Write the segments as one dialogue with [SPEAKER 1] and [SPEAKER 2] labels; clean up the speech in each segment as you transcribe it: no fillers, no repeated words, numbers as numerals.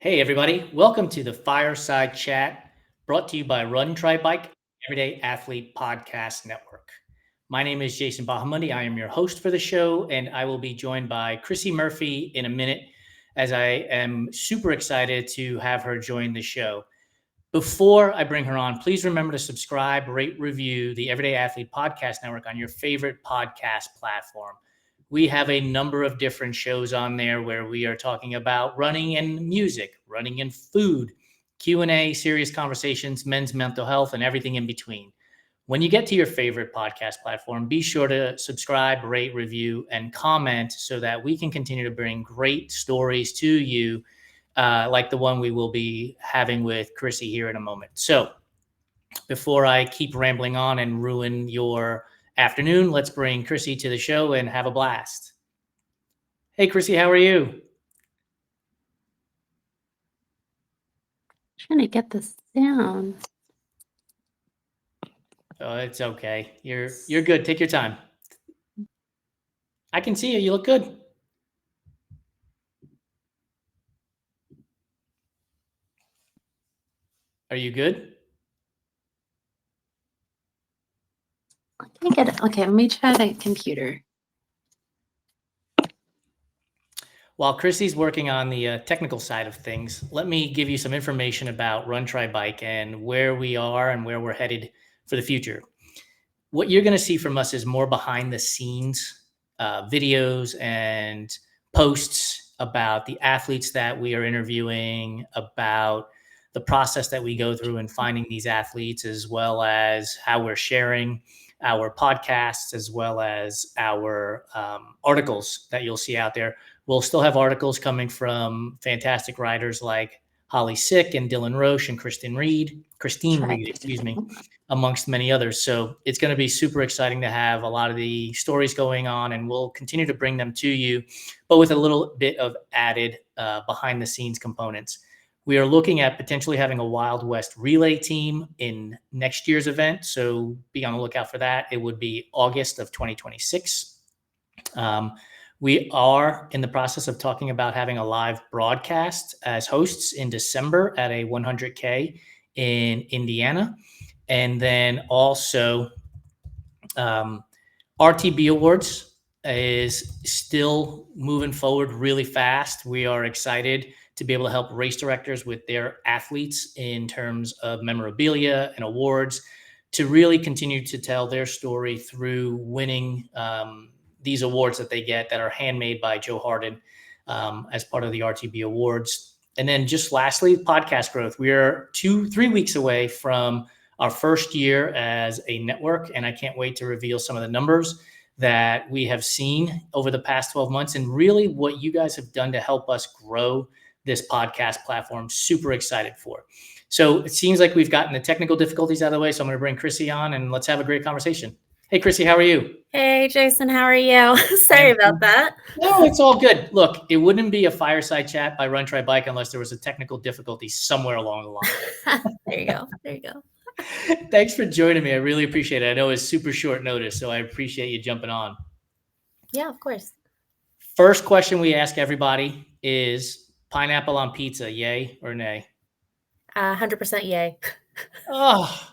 [SPEAKER 1] Hey, everybody. Welcome to the Fireside Chat brought to you by Run, Try, Bike, Everyday Athlete Podcast Network. My name is Jason Bahamundi. I am your host for the show, and I will be joined by Krissy Murphy in a minute as I am super excited to have her join the show. Before I bring her on, please remember to subscribe, rate, review the Everyday Athlete Podcast Network on your favorite podcast platform. We have a number of different shows on there where we are talking about running and music, running and food, Q&A, serious conversations, men's mental health, and everything in between. When you get to your favorite podcast platform, be sure to subscribe, rate, review, and comment so that we can continue to bring great stories to you, like the one we will be having with Krissy here in a moment. So before I keep rambling on and ruin your afternoon, let's bring Krissy to the show and have a blast. Hey, Krissy, how are you?
[SPEAKER 2] Trying to get this down.
[SPEAKER 1] Oh, it's okay. You're good. Take your time. I can see you. You look good. Are you good?
[SPEAKER 2] Let me get it. Okay, let me try the computer.
[SPEAKER 1] While Krissy's working on the technical side of things, let me give you some information about Run, Try, Bike and where we are and where we're headed for the future. What you're going to see from us is more behind the scenes videos and posts about the athletes that we are interviewing, about the process that we go through in finding these athletes, as well as how we're sharing our podcasts, as well as our articles that you'll see out there. We'll still have articles coming from fantastic writers like Holly Sick and Dylan Roche and Christine Reed, amongst many others. So it's going to be super exciting to have a lot of the stories going on, and we'll continue to bring them to you, but with a little bit of added behind the scenes components. We are looking at potentially having a Wild West relay team in next year's event. So be on the lookout for that. It would be August of 2026. We are in the process of talking about having a live broadcast as hosts in December at a 100K in Indiana. And then also RTB Awards is still moving forward really fast. We are excited to be able to help race directors with their athletes in terms of memorabilia and awards to really continue to tell their story through winning these awards that they get that are handmade by Joe Harden as part of the RTB Awards. And then just lastly, podcast growth. We are 2-3 weeks away from our first year as a network, and I can't wait to reveal some of the numbers that we have seen over the past 12 months and really what you guys have done to help us grow this podcast platform. Super excited for. So it seems like we've gotten the technical difficulties out of the way, so I'm going to bring Krissy on and let's have a great conversation. Hey, Krissy, how are you?
[SPEAKER 3] Hey, Jason, how are you? Sorry about that.
[SPEAKER 1] No, it's all good. Look, it wouldn't be a Fireside Chat by Run, Try, Bike unless there was a technical difficulty somewhere along the line.
[SPEAKER 3] There you go. There you go.
[SPEAKER 1] Thanks for joining me. I really appreciate it. I know it's super short notice, so I appreciate you jumping on.
[SPEAKER 3] Yeah, of course.
[SPEAKER 1] First question we ask everybody is pineapple on pizza, yay or nay?
[SPEAKER 3] 100% yay.
[SPEAKER 1] Oh,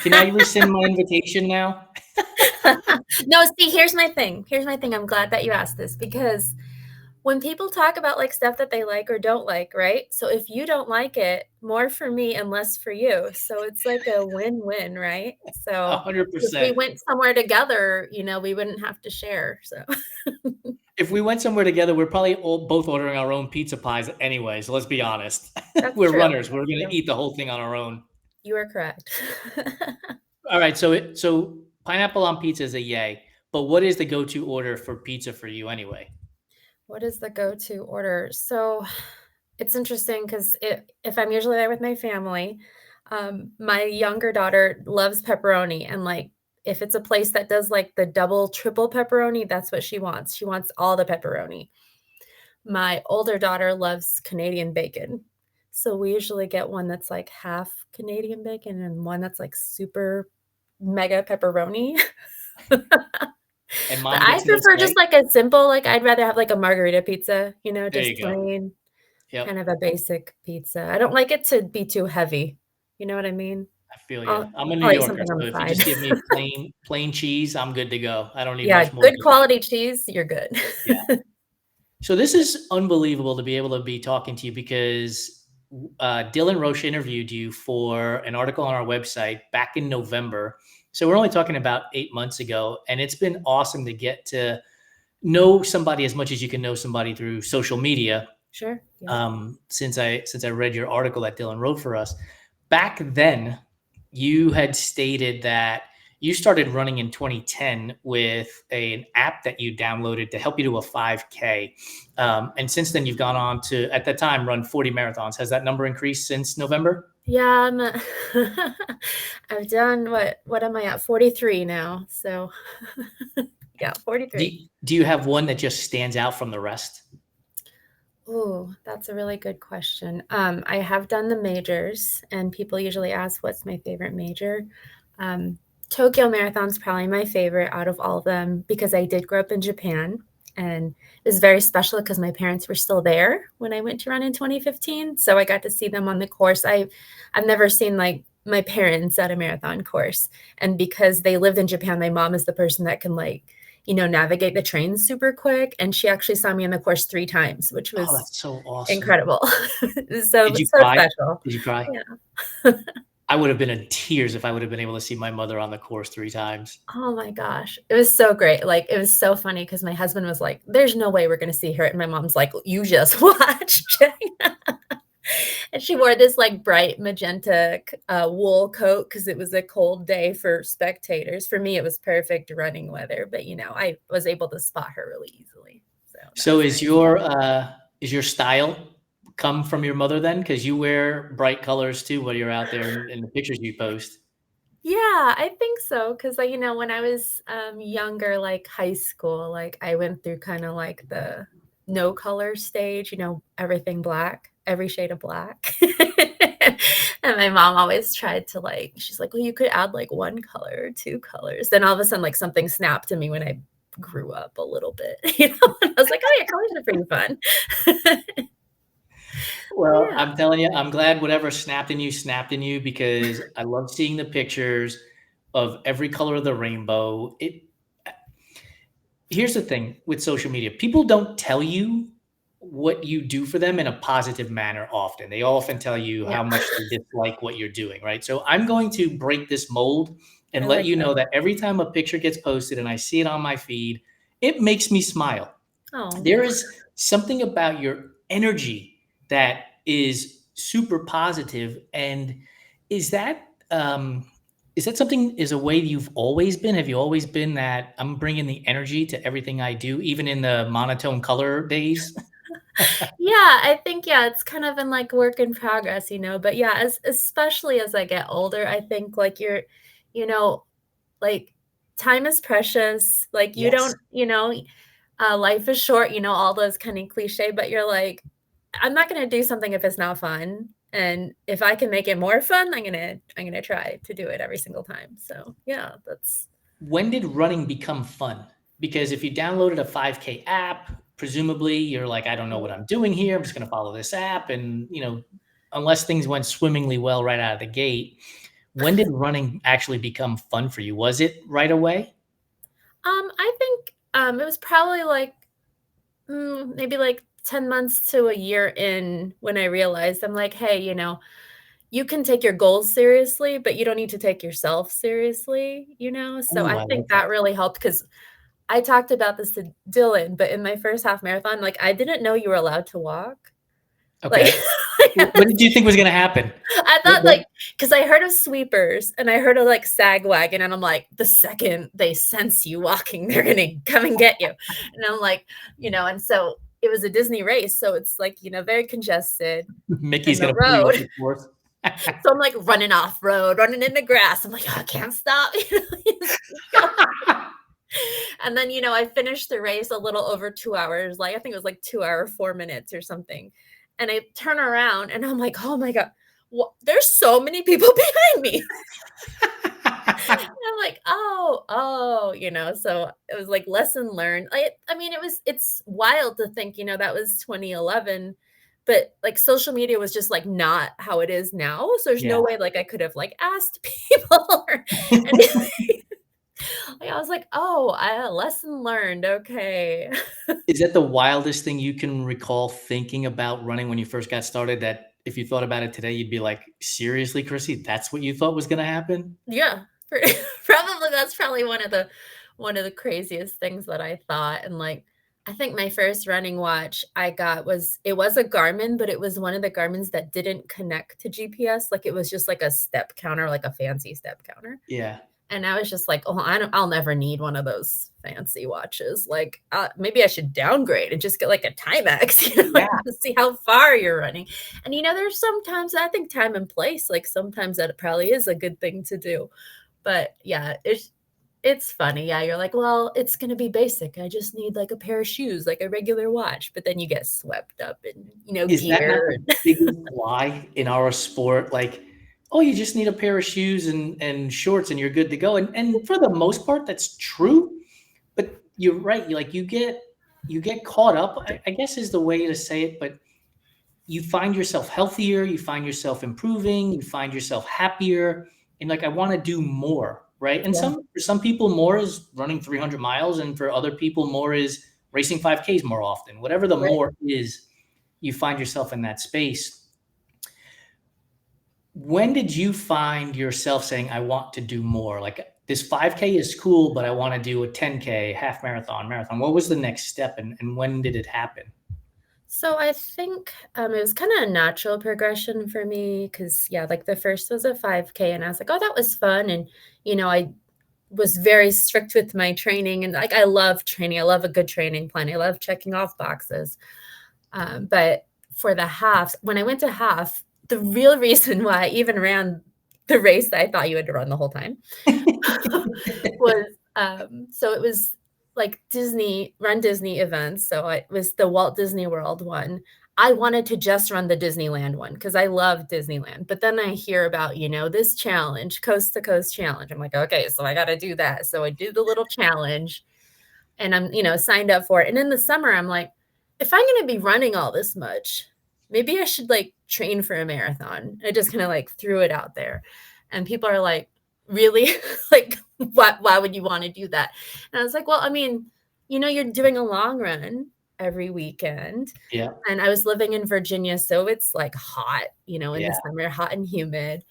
[SPEAKER 1] can I rescind my invitation now?
[SPEAKER 3] No, see, here's my thing. I'm glad that you asked this because when people talk about like stuff that they like or don't like, right? So if you don't like it, more for me and less for you. So it's like a win-win, right? So
[SPEAKER 1] 100%.
[SPEAKER 3] if we went somewhere together, we wouldn't have to share. So
[SPEAKER 1] if we went somewhere together, we're probably both ordering our own pizza pies anyway. So let's be honest.
[SPEAKER 3] That's
[SPEAKER 1] we're
[SPEAKER 3] true.
[SPEAKER 1] runners. We're going to eat the whole thing on our own.
[SPEAKER 3] You are correct.
[SPEAKER 1] All right. So pineapple on pizza is a yay. But what is the go-to order for pizza for you anyway?
[SPEAKER 3] What is the go-to order? So it's interesting because if I'm usually there with my family, my younger daughter loves pepperoni. And like, if it's a place that does like the double, triple pepperoni, that's what she wants. She wants all the pepperoni. My older daughter loves Canadian bacon. So we usually get one that's like half Canadian bacon and one that's like super mega pepperoni.
[SPEAKER 1] And
[SPEAKER 3] But I prefer just like a simple, like I'd rather have like a margarita pizza, just plain.
[SPEAKER 1] Yep.
[SPEAKER 3] kind of a basic pizza. I don't like it to be too heavy. You know what I mean?
[SPEAKER 1] I feel you.
[SPEAKER 3] I'll
[SPEAKER 1] I'm a New
[SPEAKER 3] I'll eat
[SPEAKER 1] Yorker,
[SPEAKER 3] something on
[SPEAKER 1] so
[SPEAKER 3] the
[SPEAKER 1] if you
[SPEAKER 3] side.
[SPEAKER 1] just give me plain cheese, I'm good to go. I don't need
[SPEAKER 3] Yeah,
[SPEAKER 1] much more
[SPEAKER 3] good
[SPEAKER 1] than that.
[SPEAKER 3] quality cheese, you're good.
[SPEAKER 1] Yeah. So this is unbelievable to be able to be talking to you because Dylan Roche interviewed you for an article on our website back in November. So we're only talking about 8 months ago, and it's been awesome to get to know somebody as much as you can know somebody through social media.
[SPEAKER 3] Sure, yeah.
[SPEAKER 1] Since I read your article that Dylan wrote for us. Back then, you had stated that you started running in 2010 with an app that you downloaded to help you do a 5K. And since then, you've gone on to, at that time, run 40 marathons. Has that number increased since November?
[SPEAKER 3] Yeah, I've done what am I at? 43 now. So yeah, 43.
[SPEAKER 1] Do you have one that just stands out from the rest?
[SPEAKER 3] Oh, that's a really good question. I have done the majors, and people usually ask, what's my favorite major? Tokyo Marathon's probably my favorite out of all of them because I did grow up in Japan, and it was very special because my parents were still there when I went to run in 2015. So I got to see them on the course. I've never seen like my parents at a marathon course. And because they lived in Japan, my mom is the person that can like, navigate the trains super quick. And she actually saw me in the course 3 times, which
[SPEAKER 1] Oh,
[SPEAKER 3] was
[SPEAKER 1] that's so awesome.
[SPEAKER 3] incredible.
[SPEAKER 1] Did you
[SPEAKER 3] So
[SPEAKER 1] cry?
[SPEAKER 3] special.
[SPEAKER 1] Did you cry?
[SPEAKER 3] Yeah.
[SPEAKER 1] I would have been in tears if I would have been able to see my mother on the course 3 times.
[SPEAKER 3] Oh my gosh. It was so great. Like, it was so funny because my husband was like, there's no way we're going to see her. And my mom's like, you just watch. And she wore this like bright magenta wool coat because it was a cold day for spectators. For me, it was perfect running weather, but I was able to spot her really easily. So that
[SPEAKER 1] So
[SPEAKER 3] was
[SPEAKER 1] is
[SPEAKER 3] nice.
[SPEAKER 1] your style come from your mother then? Because you wear bright colors too when you're out there in the pictures you post.
[SPEAKER 3] Yeah, I think so. Because when I was younger, like high school, like I went through kind of like the no color stage, everything black, every shade of black. And my mom always tried to like, she's like, well, you could add like one color or 2 colors. Then all of a sudden, like something snapped to me when I grew up a little bit, and I was like, oh yeah, colors are pretty fun.
[SPEAKER 1] Well,
[SPEAKER 3] Yeah.
[SPEAKER 1] I'm telling you, I'm glad whatever snapped in you because I love seeing the pictures of every color of the rainbow. Here's the thing with social media. People don't tell you what you do for them in a positive manner often. They often tell you
[SPEAKER 3] Yeah.
[SPEAKER 1] how much they dislike what you're doing, right? So I'm going to break this mold and
[SPEAKER 3] I
[SPEAKER 1] let
[SPEAKER 3] like
[SPEAKER 1] you
[SPEAKER 3] that.
[SPEAKER 1] know that every time a picture gets posted and I see it on my feed, it makes me smile.
[SPEAKER 3] Oh.
[SPEAKER 1] There is something about your energy that is super positive. And is that something, is a way you've always been? Have you always been that I'm bringing the energy to everything I do, even in the monotone color days?
[SPEAKER 3] Yeah, I think, yeah, it's kind of in like work in progress, but yeah, especially as I get older, I think like you know, like time is precious. Like you
[SPEAKER 1] Yes.
[SPEAKER 3] don't, life is short, all those kind of cliche, but you're like, I'm not gonna do something if it's not fun. And if I can make it more fun, I'm gonna try to do it every single time. So yeah, that's
[SPEAKER 1] When did running become fun? Because if you downloaded a 5K app, presumably you're like, I don't know what I'm doing here. I'm just going to follow this app. And, unless things went swimmingly well right out of the gate, when did running actually become fun for you? Was it right away?
[SPEAKER 3] I think it was probably like maybe like 10 months to a year in when I realized I'm like, hey, you can take your goals seriously, but you don't need to take yourself seriously. So
[SPEAKER 1] Ooh,
[SPEAKER 3] I
[SPEAKER 1] I
[SPEAKER 3] think
[SPEAKER 1] like that.
[SPEAKER 3] that really helped because I talked about this to Dylan, but in my first half marathon, like I didn't know you were allowed to walk. Like
[SPEAKER 1] Okay. What did you think was going to happen?
[SPEAKER 3] I thought
[SPEAKER 1] What?
[SPEAKER 3] like because I heard of sweepers and I heard of like sag wagon, and I'm like, the second they sense you walking, they're gonna come and get you. And I'm like, and so it was a Disney race, so it's like, very congested
[SPEAKER 1] Mickey's
[SPEAKER 3] in the
[SPEAKER 1] going to pull you
[SPEAKER 3] road.
[SPEAKER 1] off the course.
[SPEAKER 3] So I'm like running off road, running in the grass. I'm like, oh, I can't stop. Just keep going. And then, I finished the race a little over 2 hours. Like, I think it was like 2 hour, 4 minutes or something. And I turn around and I'm like, oh my God, there's so many people behind me. And I'm like, oh, so it was like lesson learned. I mean, it's wild to think, that was 2011. but like social media was just like not how it is now. So there's no
[SPEAKER 1] Yeah.
[SPEAKER 3] way like I could have like asked people or anything. Like, I was like, oh, lesson learned. Okay.
[SPEAKER 1] Is that the wildest thing you can recall thinking about running when you first got started, that if you thought about it today, you'd be like, seriously, Krissy, that's what you thought was going to happen?
[SPEAKER 3] Yeah. Probably that's probably one of the craziest things that I thought. And like I think my first running watch I got was a Garmin, but it was one of the Garmins that didn't connect to GPS. Like it was just like a step counter, like a fancy step counter.
[SPEAKER 1] Yeah.
[SPEAKER 3] And I was just like, oh, I'll never need one of those fancy watches. Like maybe I should downgrade and just get like a Timex,
[SPEAKER 1] Yeah.
[SPEAKER 3] to see how far you're running. And there's sometimes I think time and place, like sometimes that probably is a good thing to do. But yeah, it's funny. Yeah, you're like, well, it's gonna be basic. I just need like a pair of shoes, like a regular watch. But then you get swept up in
[SPEAKER 1] Is that not
[SPEAKER 3] gear.
[SPEAKER 1] the biggest lie in our sport? Like, oh, you just need a pair of shoes and shorts and you're good to go. And for the most part, that's true. But you're right. You get caught up, I guess is the way to say it. But you find yourself healthier, you find yourself improving, you find yourself happier, and like, I want to do more, right? And
[SPEAKER 3] Yeah.
[SPEAKER 1] for some people, more is running 300 miles, and for other people, more is racing 5Ks more often. Whatever the
[SPEAKER 3] Right.
[SPEAKER 1] more is, you find yourself in that space. When did you find yourself saying, I want to do more? Like, this 5K is cool, but I want to do a 10K, half marathon, marathon. What was the next step, and when did it happen?
[SPEAKER 3] So I think it was kind of a natural progression for me because, yeah, like the first was a 5K and I was like, oh, that was fun. And, I was very strict with my training and like I love training. I love a good training plan. I love checking off boxes. But for the half, when I went to half, the real reason why I even ran the race that I thought you had to run the whole time was so it was like Run Disney events. So it was the Walt Disney World one. I wanted to just run the Disneyland one because I love Disneyland. But then I hear about, this challenge, Coast to Coast Challenge. I'm like, okay, so I got to do that. So I do the little challenge and I'm, signed up for it. And in the summer, I'm like, if I'm going to be running all this much, maybe I should like train for a marathon. I just kind of like threw it out there. And people are like, really? Like, why would you want to do that? And I was like, well, I mean, you're doing a long run every weekend.
[SPEAKER 1] Yeah.
[SPEAKER 3] And I was living in Virginia, so it's like hot, in
[SPEAKER 1] Yeah.
[SPEAKER 3] the summer, hot and humid.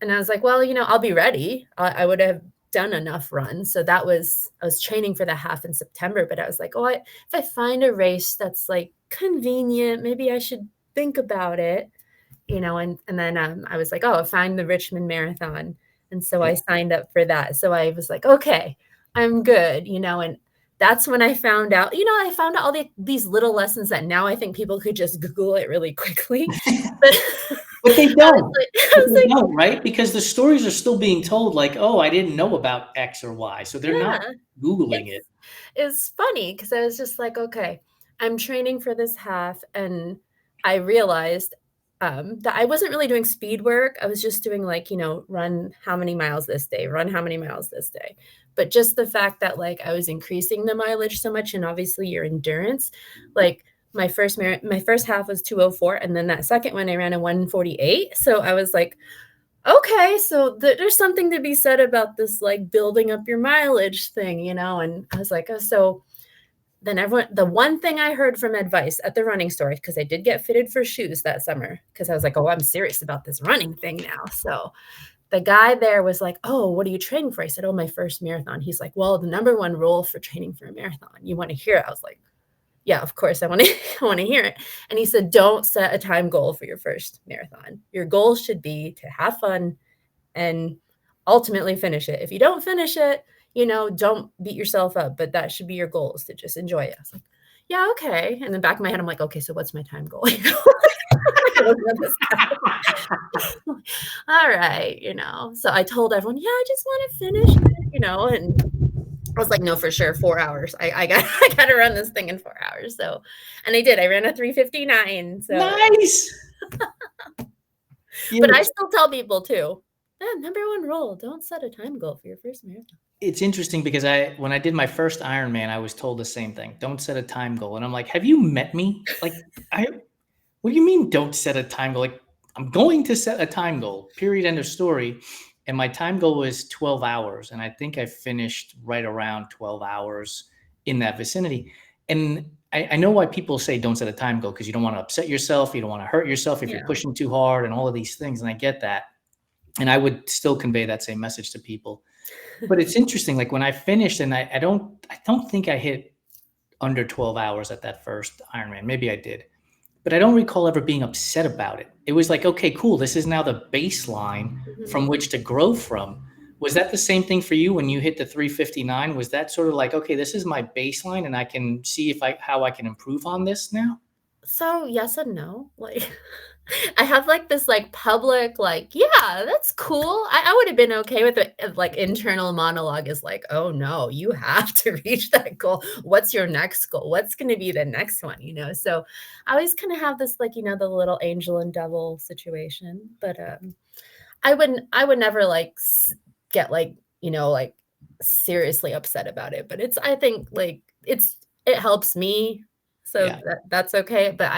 [SPEAKER 3] And I was like, well, I'll be ready. I would have done enough runs. So I was training for the half in September, but I was like, if I find a race that's like convenient, maybe I should think about it, and then I was like, oh, find the Richmond Marathon. And so I signed up for that. So I was like, okay, I'm good, and that's when I found out, I found out all these little lessons that now I think people could just Google it really quickly.
[SPEAKER 1] But they don't.
[SPEAKER 3] I was like,
[SPEAKER 1] don't, right? Because the stories are still being told like, oh, I didn't know about X or Y. So they're not Googling it.
[SPEAKER 3] It's funny because I was just like, okay, I'm training for this half. And I realized that I wasn't really doing speed work. I was just doing like, run how many miles this day, run how many miles this day. But just the fact that like I was increasing the mileage so much and obviously your endurance, like my first half was 2:04. And then that second one I ran a 1:48. So I was like, okay, so there's something to be said about this, like building up your mileage thing, and I was like, oh, so then the one thing I heard from advice at the running store, because I did get fitted for shoes that summer, because I was like, oh, I'm serious about this running thing now. So the guy there was like, oh, what are you training for? I said, oh, my first marathon. He's like, well, the number one rule for training for a marathon, you want to hear it? I was like, yeah, of course I want to hear it. And he said, don't set a time goal for your first marathon. Your goal should be to have fun and ultimately finish it. If you don't finish it, don't beat yourself up, but that should be your goal, is to just enjoy it. I was like, yeah, okay. And in the back of my head, I'm like, okay, so what's my time goal? All right, so I told everyone, yeah, I just want to finish it, and I was like, no, for sure, 4 hours. I got to run this thing in 4 hours. So, and I did. I ran a 3:59. So
[SPEAKER 1] nice.
[SPEAKER 3] But I still tell people too, number one rule: don't set a time goal for your first marathon.
[SPEAKER 1] It's interesting because when I did my first Ironman, I was told the same thing. Don't set a time goal, and I'm like, have you met me? Like, What do you mean don't set a time goal? Like, I'm going to set a time goal, period, end of story. And my time goal was 12 hours. And I think I finished right around 12 hours in that vicinity. And I know why people say don't set a time goal, because you don't want to upset yourself. You don't want to hurt yourself if you're pushing too hard and all of these things. And I get that. And I would still convey that same message to people. But it's interesting. Like when I finished, and I don't think I hit under 12 hours at that first Ironman. Maybe I did. But I don't recall ever being upset about it. It was like, okay, cool. This is now the baseline from which to grow from. Was that the same thing for you when you hit the 3:59? Was that sort of like, okay, this is my baseline and I can see how I can improve on this now?
[SPEAKER 3] So yes and no. Like I have like this like public, like, yeah, that's cool. I would have been okay with it if like internal monologue is like, oh no, you have to reach that goal. What's your next goal? What's going to be the next one? So I always kind of have this like, the little angel and devil situation. But I would never like get like, like seriously upset about it. But I think like it helps me. So that's okay. But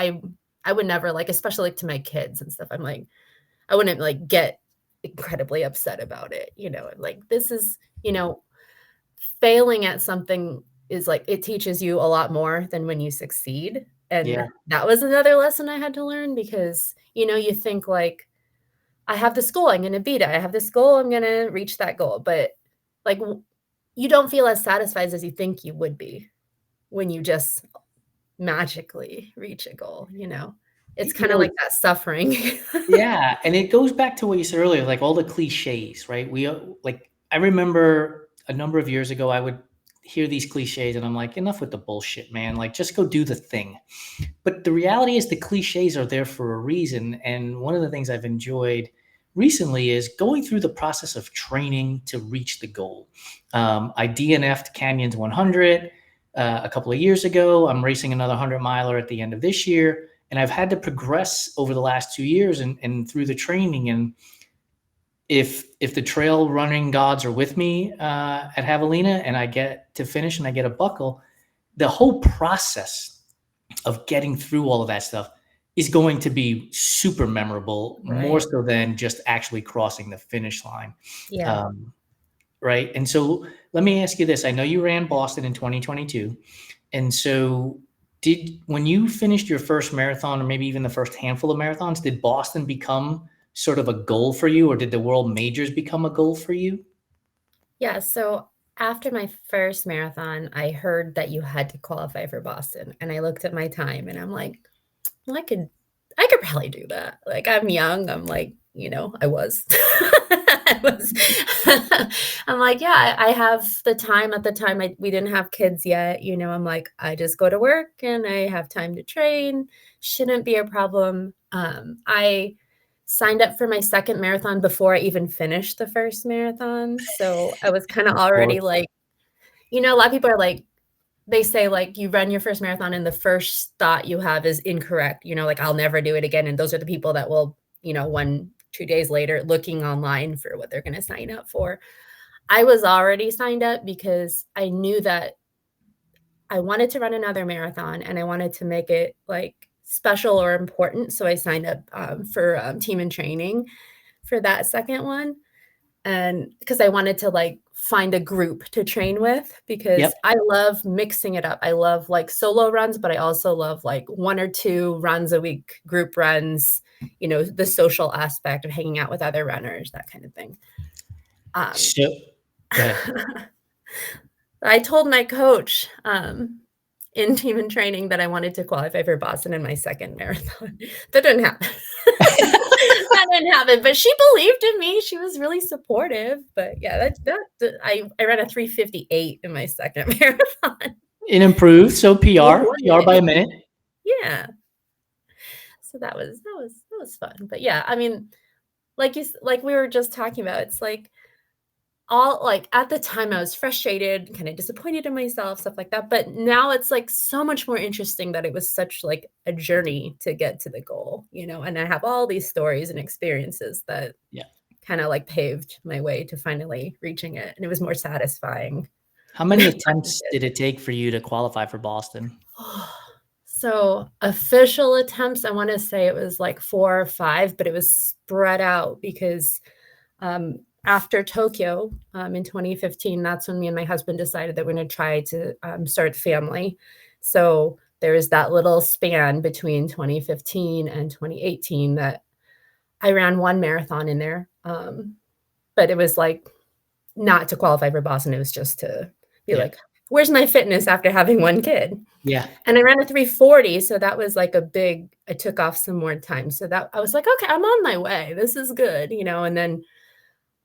[SPEAKER 3] I would never like, especially like to my kids and stuff. I'm like, I wouldn't like get incredibly upset about it. Like this is, failing at something is like, it teaches you a lot more than when you succeed. And that was another lesson I had to learn because, you think like, I have this goal, I'm going to beat it. I have this goal, I'm going to reach that goal. But like, you don't feel as satisfied as you think you would be when you just magically reach a goal. It's kind of like that suffering.
[SPEAKER 1] Yeah. And it goes back to what you said earlier, like all the cliches, right? I remember a number of years ago, I would hear these cliches and I'm like, enough with the bullshit, man. Like, just go do the thing. But the reality is the cliches are there for a reason. And one of the things I've enjoyed recently is going through the process of training to reach the goal. I DNF'd Canyons 100 a couple of years ago. I'm racing another 100-miler at the end of this year. And I've had to progress over the last 2 years and through the training. And if the trail running gods are with me at Javelina and I get to finish and I get a buckle, the whole process of getting through all of that stuff is going to be super memorable, more so than just actually crossing the finish line.
[SPEAKER 3] Yeah.
[SPEAKER 1] Right. And so let me ask you this. I know you ran Boston in 2022. And so when you finished your first marathon, or maybe even the first handful of marathons, did Boston become sort of a goal for you, or did the world majors become a goal for you?
[SPEAKER 3] Yeah. So after my first marathon, I heard that you had to qualify for Boston. And I looked at my time and I'm like, well, I could probably do that. Like, I'm young. I'm like, I was. I'm like, yeah, I have the time. At the time, we didn't have kids yet. I'm like, I just go to work and I have time to train. Shouldn't be a problem. I signed up for my second marathon before I even finished the first marathon. So I was kind of already like, a lot of people are like, they say like you run your first marathon and the first thought you have is incorrect, like I'll never do it again. And those are the people that will, 1-2 days later looking online for what they're going to sign up for. I was already signed up because I knew that I wanted to run another marathon and I wanted to make it like special or important. So I signed up for team and training for that second one. And because I wanted to like find a group to train with, because I love mixing it up. I love like solo runs, but I also love like 1 or 2 runs a week, group runs, the social aspect of hanging out with other runners, that kind of thing.
[SPEAKER 1] So, go ahead.
[SPEAKER 3] I told my coach in team and training that I wanted to qualify for Boston in my second marathon. That didn't happen. That didn't happen, but she believed in me. She was really supportive. But yeah, I ran a 3:58 in my second marathon.
[SPEAKER 1] It improved. So PR by a minute.
[SPEAKER 3] Yeah. So that was fun. But yeah, I mean, like we were just talking about, it's like all like at the time I was frustrated, kind of disappointed in myself, stuff like that. But now it's like so much more interesting that it was such like a journey to get to the goal, and I have all these stories and experiences that kind of like paved my way to finally reaching it. And it was more satisfying.
[SPEAKER 1] How many attempts did it take for you to qualify for Boston?
[SPEAKER 3] So official attempts, I want to say it was like 4 or 5, but it was spread out because after Tokyo in 2015, that's when me and my husband decided that we're going to try to start the family. So there was that little span between 2015 and 2018 that I ran one marathon in there. But it was like not to qualify for Boston. It was just to be like, where's my fitness after having one kid?
[SPEAKER 1] Yeah.
[SPEAKER 3] And I ran a 340. So that was like I took off some more time. So that I was like, okay, I'm on my way. This is good, and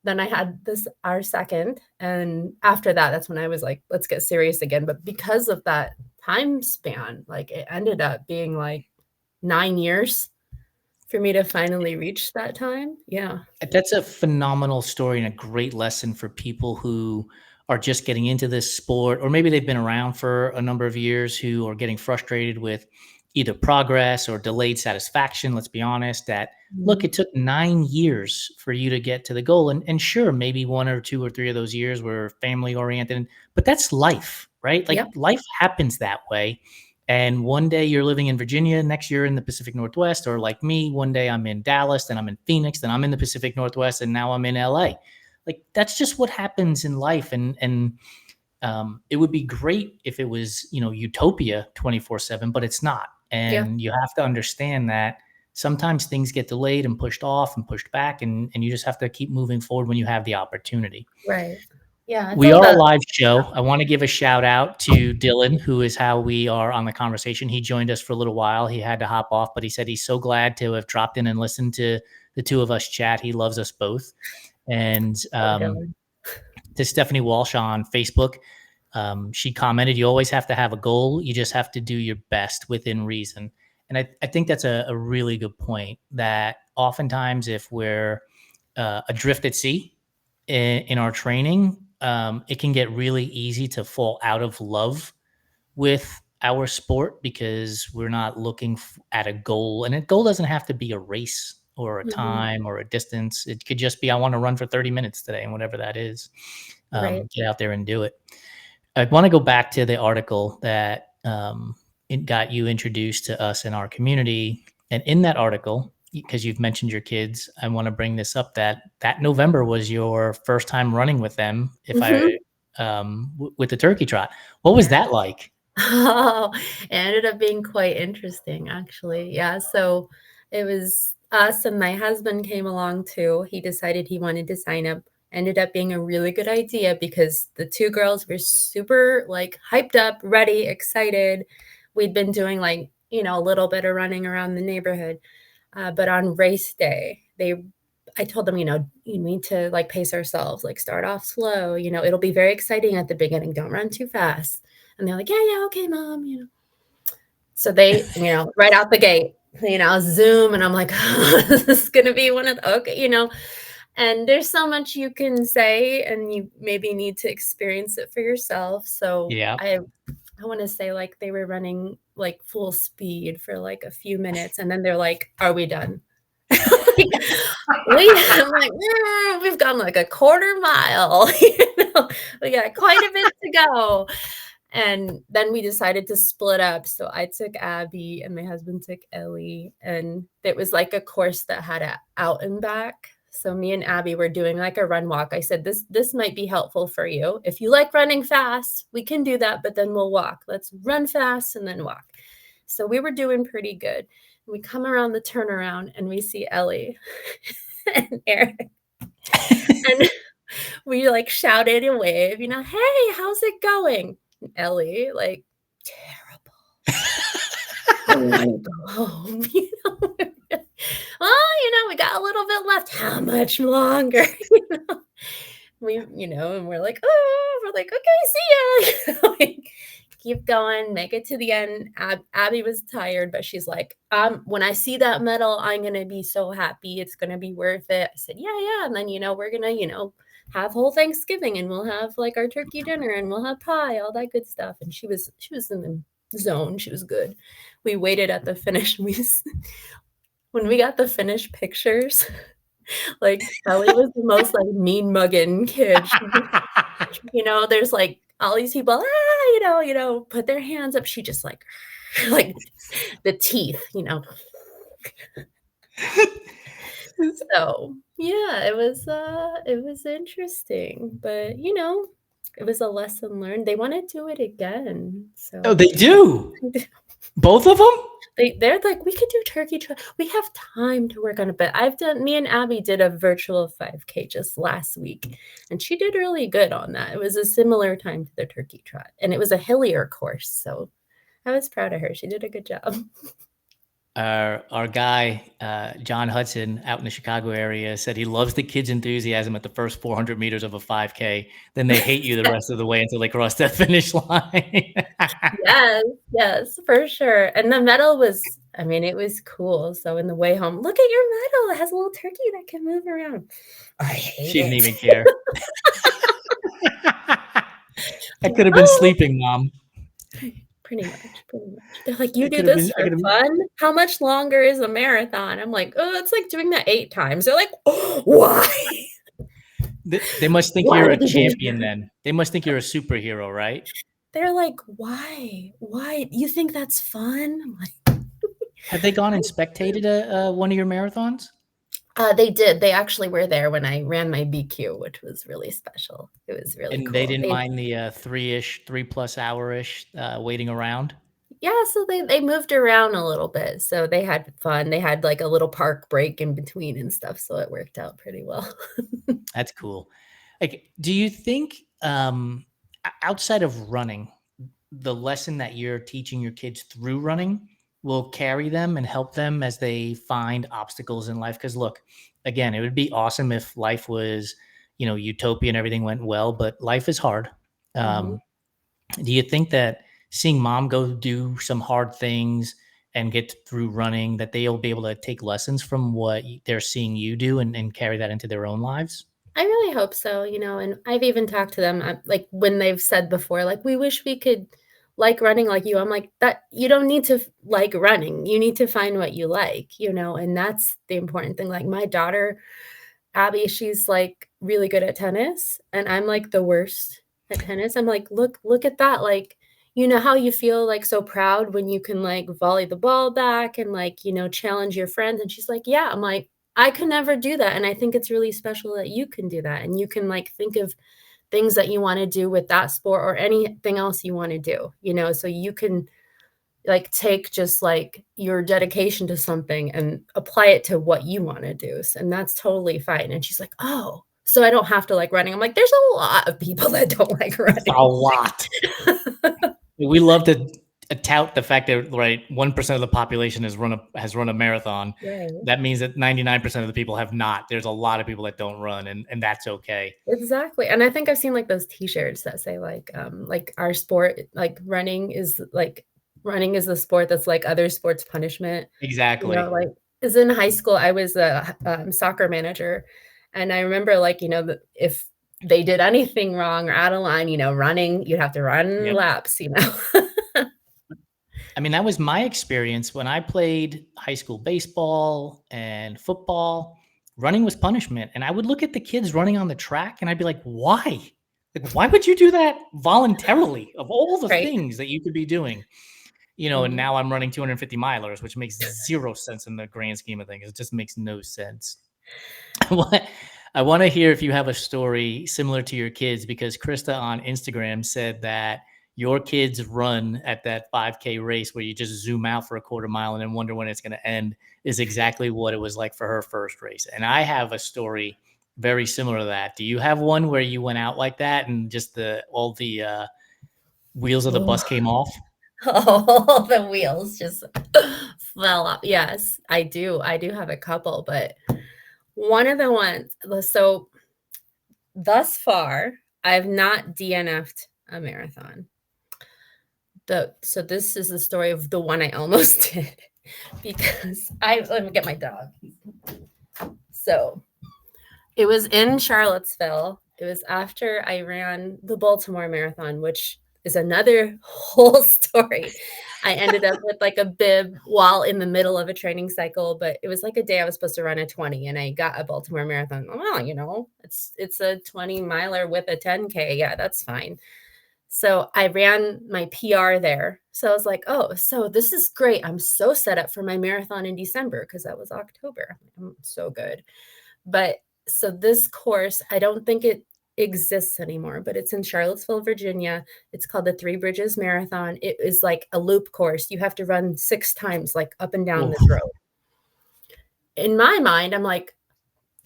[SPEAKER 3] then I had our second. And after that, that's when I was like, let's get serious again. But because of that time span, like it ended up being like 9 years for me to finally reach that time. Yeah.
[SPEAKER 1] That's a phenomenal story and a great lesson for people who are just getting into this sport, or maybe they've been around for a number of years, who are getting frustrated with either progress or delayed satisfaction. Let's be honest that, look, it took 9 years for you to get to the goal. And sure, maybe 1 or 2 or 3 of those years were family oriented, but that's life, right? Like life happens that way. And one day you're living in Virginia, next year in the Pacific Northwest, or like me, one day I'm in Dallas, then I'm in Phoenix, then I'm in the Pacific Northwest, and now I'm in LA. Like that's just what happens in life. And it would be great if it was, utopia 24/7, but it's not. And you have to understand that sometimes things get delayed and pushed off and pushed back, and you just have to keep moving forward when you have the opportunity.
[SPEAKER 3] Right. Yeah.
[SPEAKER 1] We are a live show. I want to give a shout out to Dylan, who is how we are on the conversation. He joined us for a little while. He had to hop off, but he said he's so glad to have dropped in and listened to the two of us chat. He loves us both. And to Stephanie Walsh on Facebook, she commented, you always have to have a goal. You just have to do your best within reason. And I think that's a really good point, that oftentimes if we're adrift at sea in our training, it can get really easy to fall out of love with our sport because we're not looking at a goal. And a goal doesn't have to be a race or a time or a distance. It could just be, I want to run for 30 minutes today, and whatever that is, get out there and do it. I want to go back to the article that it got you introduced to us in our community. And in that article, because you've mentioned your kids, I want to bring this up, that November was your first time running with them, with the turkey trot. What was that like?
[SPEAKER 3] Oh, it ended up being quite interesting, actually. Yeah. So it was us, and my husband came along too. He decided he wanted to sign up. Ended up being a really good idea because the two girls were super like hyped up, ready, excited. We'd been doing like, a little bit of running around the neighborhood. But on race day, I told them, you need to like pace ourselves, like start off slow, it'll be very exciting at the beginning. Don't run too fast. And they're like, yeah, okay, mom, So they, right out the gate, Zoom. And I'm like, oh, this is going to be one of the, okay, and there's so much you can say, and you maybe need to experience it for yourself. So I want to say like they were running like full speed for like a few minutes, and then they're like, are we done? I'm like, we've gone like a quarter mile. We got quite a bit to go. And then we decided to split up. So I took Abby and my husband took Ellie, and it was like a course that had an out and back. So me and Abby were doing like a run walk. I said, this might be helpful for you. If you like running fast, we can do that, but then we'll walk. Let's run fast and then walk. So we were doing pretty good. We come around the turnaround and we see Ellie and Eric. And we like shouted and waved, hey, how's it going? And Ellie, like, terrible. I want to go home, well, we got a little bit left. How much longer? And we're like, okay, see ya. Like, keep going, make it to the end. Abby was tired, but she's like, when I see that medal, I'm going to be so happy. It's going to be worth it. I said, yeah. And then, we're going to, have whole Thanksgiving, and we'll have like our turkey dinner, and we'll have pie, all that good stuff. And she was in the zone. She was good. We waited at the finish. When we got the finished pictures, like Ellie was the most like mean mugging kid. There's like all these people, put their hands up. She just like like the teeth, So yeah, it was interesting, but it was a lesson learned. They want to do it again.
[SPEAKER 1] Oh,
[SPEAKER 3] So
[SPEAKER 1] they do. Both of them?
[SPEAKER 3] they're like, we could do turkey trot. We have time to work on it. But me and Abby did a virtual 5K just last week, and she did really good on that. It was a similar time to the turkey trot, and it was a hillier course. So I was proud of her. She did a good job.
[SPEAKER 1] Our guy, John Hudson, out in the Chicago area, said he loves the kids' enthusiasm at the first 400 meters of a 5K. Then they hate you the rest of the way until they cross that finish line.
[SPEAKER 3] Yes, for sure. And the medal was, it was cool. So in the way home, look at your medal. It has a little turkey that can move around. I hate
[SPEAKER 1] She didn't
[SPEAKER 3] it.
[SPEAKER 1] even care. I could have been sleeping, Mom.
[SPEAKER 3] Pretty much. They're like, you
[SPEAKER 1] I
[SPEAKER 3] do
[SPEAKER 1] could have
[SPEAKER 3] this
[SPEAKER 1] been.
[SPEAKER 3] for fun? How much longer is a marathon? I'm like, oh, it's like doing that 8 times. They're like, oh, why?
[SPEAKER 1] They must think
[SPEAKER 3] Why
[SPEAKER 1] you're a
[SPEAKER 3] did you do
[SPEAKER 1] champion.
[SPEAKER 3] that?
[SPEAKER 1] Then they must think you're a superhero, right?
[SPEAKER 3] They're like, why? Why? You think that's fun? I'm like,
[SPEAKER 1] Have they gone and spectated one of your marathons?
[SPEAKER 3] they did. They actually were there when I ran my BQ, which was really special. It was really
[SPEAKER 1] And
[SPEAKER 3] cool.
[SPEAKER 1] they didn't mind the 3+ hour-ish waiting around?
[SPEAKER 3] Yeah, so they moved around a little bit. So they had fun. They had like a little park break in between and stuff. So it worked out pretty well.
[SPEAKER 1] That's cool. Like, do you think outside of running, the lesson that you're teaching your kids through running will carry them and help them as they find obstacles in life? Because look, again, it would be awesome if life was, utopia and everything went well, but life is hard.
[SPEAKER 3] Mhm.
[SPEAKER 1] Do you think that seeing mom go do some hard things and get through running, that they'll be able to take lessons from what they're seeing you do and carry that into their own lives?
[SPEAKER 3] I really hope so, and I've even talked to them, like when they've said before, like, we wish we could like running like you. I'm like, that you don't need to like running. You need to find what you like, and that's the important thing. Like my daughter, Abby, she's like really good at tennis, and I'm like the worst at tennis. I'm like, look at that. Like, how you feel like so proud when you can like volley the ball back and like, challenge your friends. And she's like, yeah. I'm like, I could never do that. And I think it's really special that you can do that. And you can like think of things that you want to do with that sport or anything else you want to do, so you can like take just like your dedication to something and apply it to what you want to do. And that's totally fine. And she's like, oh, so I don't have to like running. I'm like, there's a lot of people that don't like running.
[SPEAKER 1] A lot. We love to tout the fact that 1% of the population has run a marathon.
[SPEAKER 3] Right.
[SPEAKER 1] That means that 99% of the people have not. There's a lot of people that don't run, and that's okay.
[SPEAKER 3] Exactly. And I think I've seen like those t-shirts that say like our sport, like running is the sport that's like other sports punishment.
[SPEAKER 1] Exactly.
[SPEAKER 3] Like, because in high school I was a soccer manager, and I remember like if they did anything wrong or out of line, running, you'd have to run laps.
[SPEAKER 1] I mean, that was my experience when I played high school baseball and football. Running was punishment, and I would look at the kids running on the track, and I'd be like, "Why? Like, why would you do that voluntarily? Of all the things that you could be doing." And now I'm running 250 milers, which makes zero sense in the grand scheme of things. It just makes no sense. I want to hear if you have a story similar to your kids, because Krista on Instagram said that your kids run at that 5K race where you just zoom out for a quarter mile and then wonder when it's going to end is exactly what it was like for her first race. And I have a story very similar to that. Do you have one where you went out like that and just all the wheels of the bus came off?
[SPEAKER 3] All the wheels just fell off. Yes, I do. I do have a couple, but one of the ones, so thus far, I've not DNF'd a marathon. So this is the story of the one I almost did, because let me get my dog. So it was in Charlottesville. It was after I ran the Baltimore Marathon, which is another whole story. I ended up with like a bib while in the middle of a training cycle, but it was like a day I was supposed to run a 20 and I got a Baltimore Marathon. Well, it's a 20 miler with a 10K. Yeah, that's fine. So I ran my PR there. So I was like, oh, so this is great. I'm so set up for my marathon in December because that was October. I'm so good. But so this course, I don't think it exists anymore, but it's in Charlottesville, Virginia. It's called the Three Bridges Marathon. It is like a loop course. You have to run 6 times, like up and down this road. In my mind, I'm like,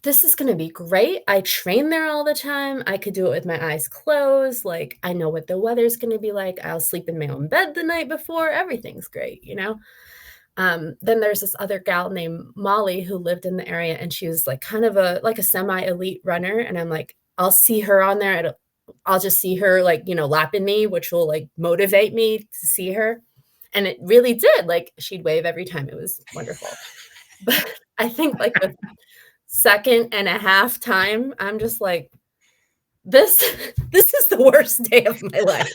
[SPEAKER 3] this is going to be great. I train there all the time. I could do it with my eyes closed. Like, I know what the weather's going to be like. I'll sleep in my own bed the night before. Everything's great, you know? Then there's this other gal named Molly who lived in the area, and she was like kind of a semi-elite runner. And I'm like, I'll see her on there. I'll just see her like, you know, lapping me, which will like motivate me to see her. And it really did. Like, she'd wave every time. It was wonderful. But I think like the second and a half time, I'm just like, this is the worst day of my life.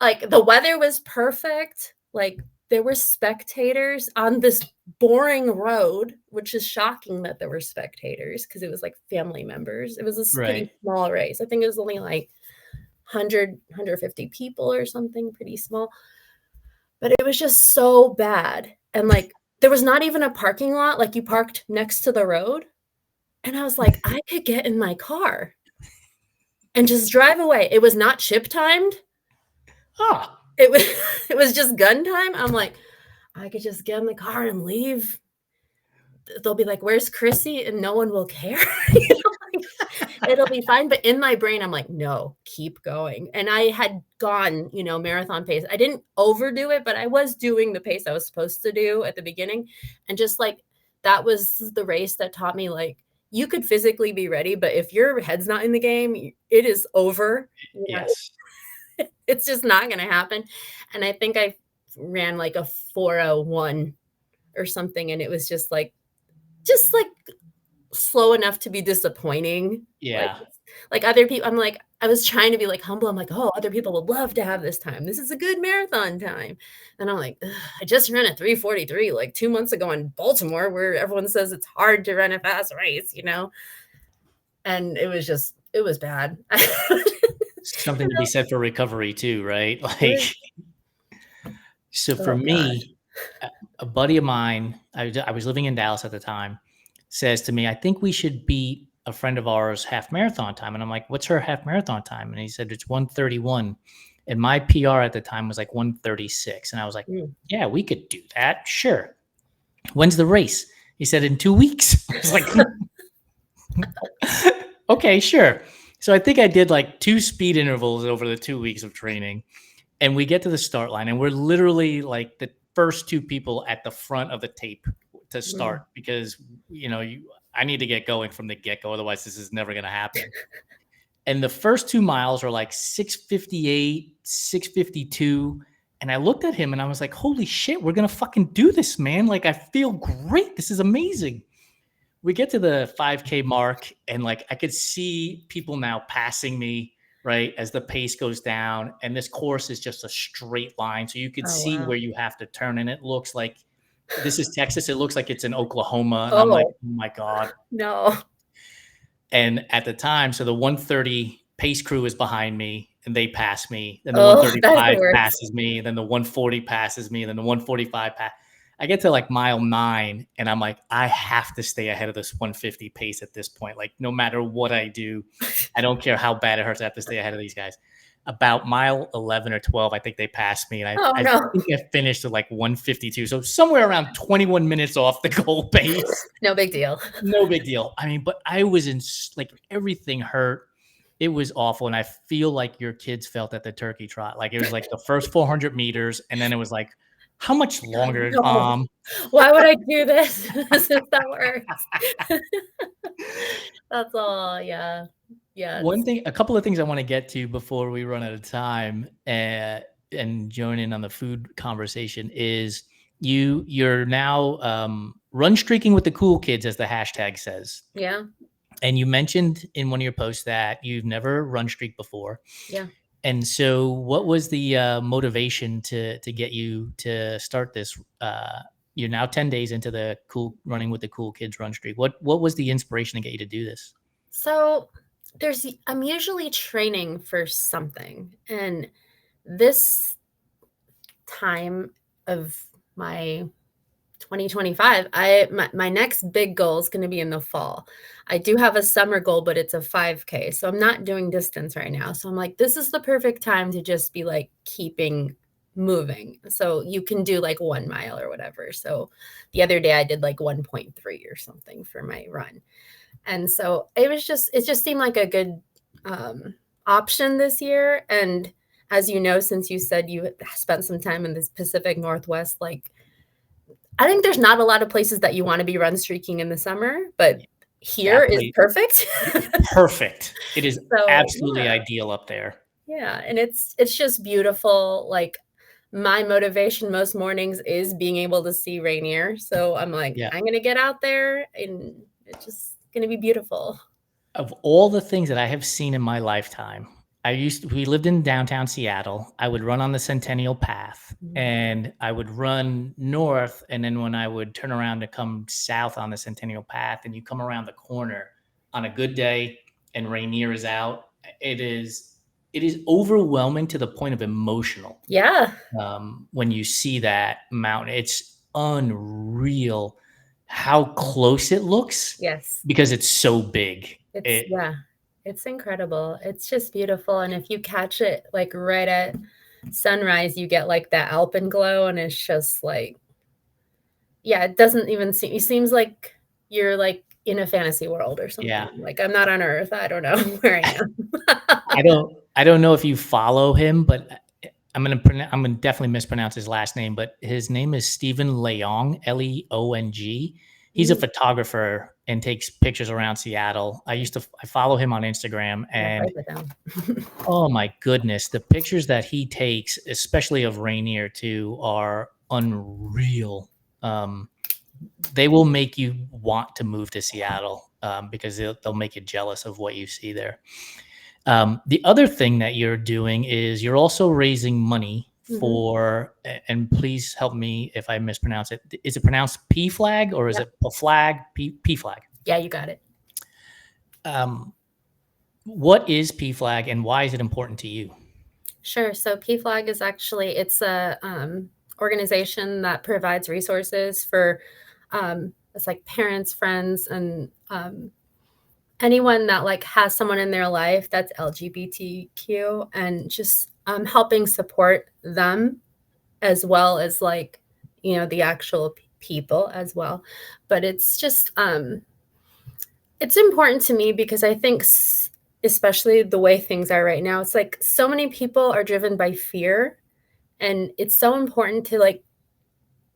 [SPEAKER 3] Like the weather was perfect. Like there were spectators on this boring road, which is shocking that there were spectators because it was like family members. It was a pretty small race. I think it was only like 150 people or something, pretty small. But it was just so bad. And like there was not even a parking lot. Like you parked next to the road. And I was like, I could get in my car and just drive away. It was not chip timed.
[SPEAKER 1] Oh.
[SPEAKER 3] It was just gun time. I'm like, I could just get in the car and leave. They'll be like, where's Krissy? And no one will care. You know, like, it'll be fine. But in my brain, I'm like, no, keep going. And I had gone, you know, marathon pace. I didn't overdo it, but I was doing the pace I was supposed to do at the beginning. And just like, that was the race that taught me, like, you could physically be ready, but if your head's not in the game, it is over.
[SPEAKER 1] Yes.
[SPEAKER 3] It's just not going to happen. And I think I ran like a 4:01 or something. And it was just like slow enough to be disappointing.
[SPEAKER 1] Yeah.
[SPEAKER 3] Like other people, I'm like, I was trying to be like humble. I'm like, oh, other people would love to have this time. This is a good marathon time. And I'm like, I just ran a 3:43 like 2 months ago in Baltimore, where everyone says it's hard to run a fast race, you know? And it was bad.
[SPEAKER 1] Something to be said for recovery too, right? Like, so for me, a buddy of mine, I was living in Dallas at the time, says to me, I think we should beat a friend of ours half marathon time. And I'm like, what's her half marathon time? And he said, it's 1:31. And my PR at the time was like 1:36. And I was like, yeah, we could do that. Sure. When's the race? He said, in 2 weeks. I was like, okay, sure. So I think I did like 2 speed intervals over the 2 weeks of training. And we get to the start line and we're literally like the first 2 people at the front of the tape to start because, you know, I need to get going from the get-go. Otherwise, this is never going to happen. And the first 2 miles are like 6:58, 6:52. And I looked at him and I was like, holy shit, we're going to fucking do this, man. Like, I feel great. This is amazing. We get to the 5K mark and like I could see people now passing me, right, as the pace goes down. And this course is just a straight line. So you could see where you have to turn. And it looks like this is Texas. It looks like it's in Oklahoma. And I'm like, oh my God.
[SPEAKER 3] No.
[SPEAKER 1] And at the time, so the 1:30 pace crew is behind me and they pass me. Then the 1:35 passes me. Then the 1:40 passes me. Then the 1:45 passes. I get to like mile 9 and I'm like, I have to stay ahead of this 150 pace at this point. Like no matter what I do, I don't care how bad it hurts. I have to stay ahead of these guys. About mile 11 or 12, I think they passed me. And I think I finished at like 1:52. So somewhere around 21 minutes off the goal pace.
[SPEAKER 3] No big deal.
[SPEAKER 1] No big deal. I mean, but I was in like everything hurt. It was awful. And I feel like your kids felt at the turkey trot. Like it was like the first 400 meters. And then it was like, how much longer, Mom?
[SPEAKER 3] Why would I do this? This is the worst. That's all. Yeah. Yeah.
[SPEAKER 1] A couple of things I want to get to before we run out of time and join in on the food conversation is you're now run streaking with the cool kids, as the hashtag says.
[SPEAKER 3] Yeah.
[SPEAKER 1] And you mentioned in one of your posts that you've never run streak before.
[SPEAKER 3] Yeah.
[SPEAKER 1] And so what was the motivation to get you to start this? You're now 10 days into the running with the cool kids run streak. What was the inspiration to get you to do this?
[SPEAKER 3] So I'm usually training for something, and this time of my 2025, my next big goal is going to be in the fall. I do have a summer goal, but it's a 5K. So I'm not doing distance right now. So I'm like, this is the perfect time to just be like keeping moving. So you can do like 1 mile or whatever. So the other day I did like 1.3 or something for my run. And so it just seemed like a good option this year. And as you know, since you said you spent some time in this Pacific Northwest, like I think there's not a lot of places that you want to be run streaking in the summer, but here is perfect.
[SPEAKER 1] Perfect. It is
[SPEAKER 3] So,
[SPEAKER 1] absolutely ideal up there.
[SPEAKER 3] Yeah, and it's just beautiful. Like my motivation most mornings is being able to see Rainier. So I'm like, I'm going to get out there and it's just going to be beautiful.
[SPEAKER 1] Of all the things that I have seen in my lifetime, we lived in downtown Seattle. I would run on the Centennial Path and I would run north. And then when I would turn around to come south on the Centennial Path and you come around the corner on a good day and Rainier is out, it is overwhelming to the point of emotional.
[SPEAKER 3] Yeah.
[SPEAKER 1] When you see that mountain, it's unreal how close it looks.
[SPEAKER 3] Yes.
[SPEAKER 1] Because it's so big.
[SPEAKER 3] It's incredible. It's just beautiful. And if you catch it like right at sunrise, you get like that alpenglow and it's just like, it doesn't even seem, it seems like you're like in a fantasy world or something.
[SPEAKER 1] Yeah.
[SPEAKER 3] Like I'm not on Earth. I don't know where I am.
[SPEAKER 1] I don't know if you follow him, but I'm gonna definitely mispronounce his last name, but his name is Stephen Leong, Leong. He's a photographer and takes pictures around Seattle. I follow him on Instagram, and oh my goodness, the pictures that he takes, especially of Rainier too, are unreal. They will make you want to move to Seattle because they'll make you jealous of what you see there. The other thing that you're doing is you're also raising money for, and please help me if I mispronounce it. Is it pronounced PFLAG or is it PFLAG? PFLAG.
[SPEAKER 3] Yeah, you got it.
[SPEAKER 1] What is PFLAG and why is it important to you?
[SPEAKER 3] Sure. So PFLAG is actually, it's a organization that provides resources for it's like parents, friends, and anyone that like has someone in their life that's LGBTQ, and just helping support them as well as like, the actual people as well. But it's just, it's important to me because I think especially the way things are right now, it's like so many people are driven by fear, and it's so important to like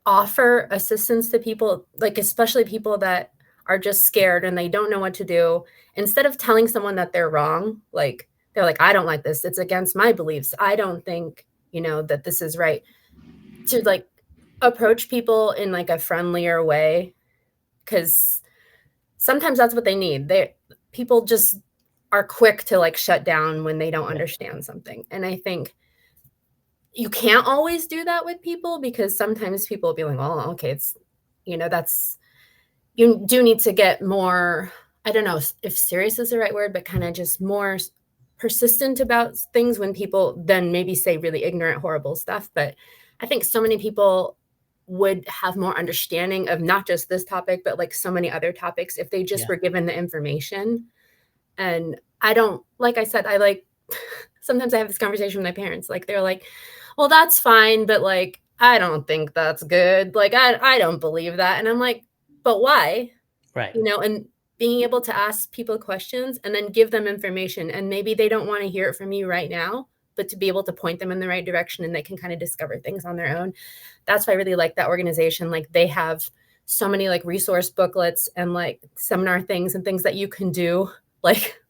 [SPEAKER 3] offer assistance to people, like especially people that are just scared and they don't know what to do. Instead of telling someone that they're wrong, like they're like, I don't like this, it's against my beliefs, I don't think that this is right, to like approach people in like a friendlier way, because sometimes that's what they need. People just are quick to like shut down when they don't understand something. And I think you can't always do that with people, because sometimes people will be like, oh, okay, it's, you do need to get more, I don't know if serious is the right word, but kind of just more persistent about things when people then maybe say really ignorant, horrible stuff. But I think so many people would have more understanding of not just this topic, but like so many other topics if they just were given the information. And I don't, like I said, I like, sometimes I have this conversation with my parents, like they're like, well, that's fine, but like, I don't think that's good. Like, I don't believe that. And I'm like, but why?
[SPEAKER 1] Right.
[SPEAKER 3] And being able to ask people questions and then give them information. And maybe they don't want to hear it from you right now, but to be able to point them in the right direction and they can kind of discover things on their own. That's why I really like that organization. Like they have so many like resource booklets and like seminar things and things that you can do. Like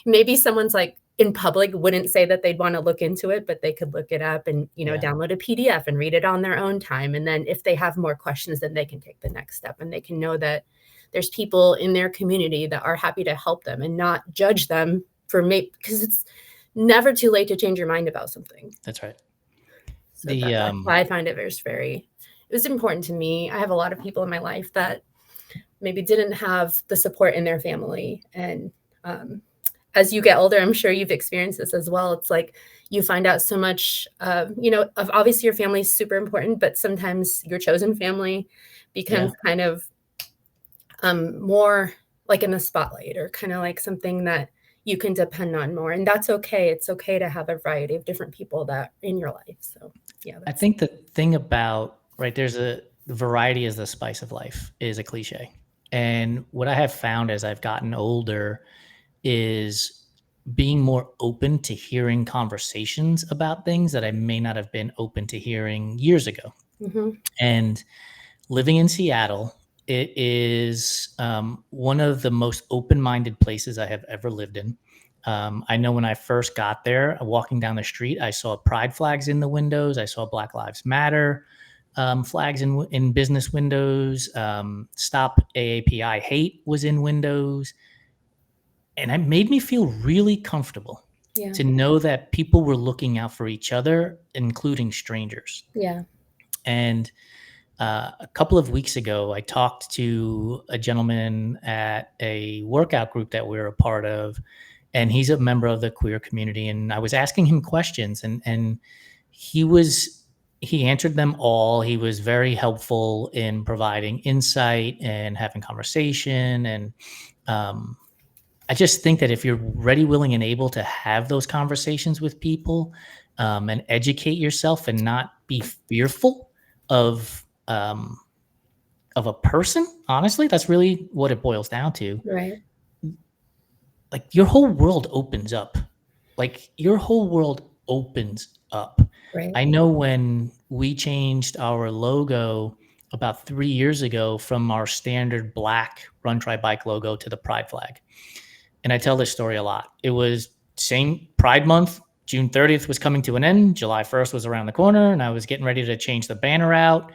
[SPEAKER 3] maybe someone's like in public wouldn't say that they'd want to look into it, but they could look it up and, download a PDF and read it on their own time. And then if they have more questions, then they can take the next step and they can know that there's people in their community that are happy to help them and not judge them for because it's never too late to change your mind about something.
[SPEAKER 1] That's right.
[SPEAKER 3] So that's why I find it it was important to me. I have a lot of people in my life that maybe didn't have the support in their family, and as you get older, I'm sure you've experienced this as well. It's like you find out so much, of obviously your family is super important, but sometimes your chosen family becomes kind of more like in the spotlight, or kind of like something that you can depend on more. And that's okay. It's okay to have a variety of different people that in your life. So yeah.
[SPEAKER 1] I think the thing about, right, there's a variety is the spice of life is a cliche. And what I have found as I've gotten older is being more open to hearing conversations about things that I may not have been open to hearing years ago. And living in Seattle, it is one of the most open-minded places I have ever lived in. I know when I first got there, walking down the street, I saw pride flags in the windows. I saw Black Lives Matter flags in business windows. Stop AAPI hate was in windows. And it made me feel really comfortable to know that people were looking out for each other, including strangers.
[SPEAKER 3] Yeah.
[SPEAKER 1] And a couple of weeks ago, I talked to a gentleman at a workout group that we're a part of, and he's a member of the queer community. And I was asking him questions, and he answered them all. He was very helpful in providing insight and having conversation. And I just think that if you're ready, willing, and able to have those conversations with people and educate yourself and not be fearful of a person, honestly, that's really what it boils down to.
[SPEAKER 3] Right.
[SPEAKER 1] Like your whole world opens up.
[SPEAKER 3] Right.
[SPEAKER 1] I know when we changed our logo about 3 years ago from our standard black Run Try Bike logo to the pride flag. And I tell this story a lot. It was same Pride Month. June 30th was coming to an end. July 1st was around the corner, and I was getting ready to change the banner out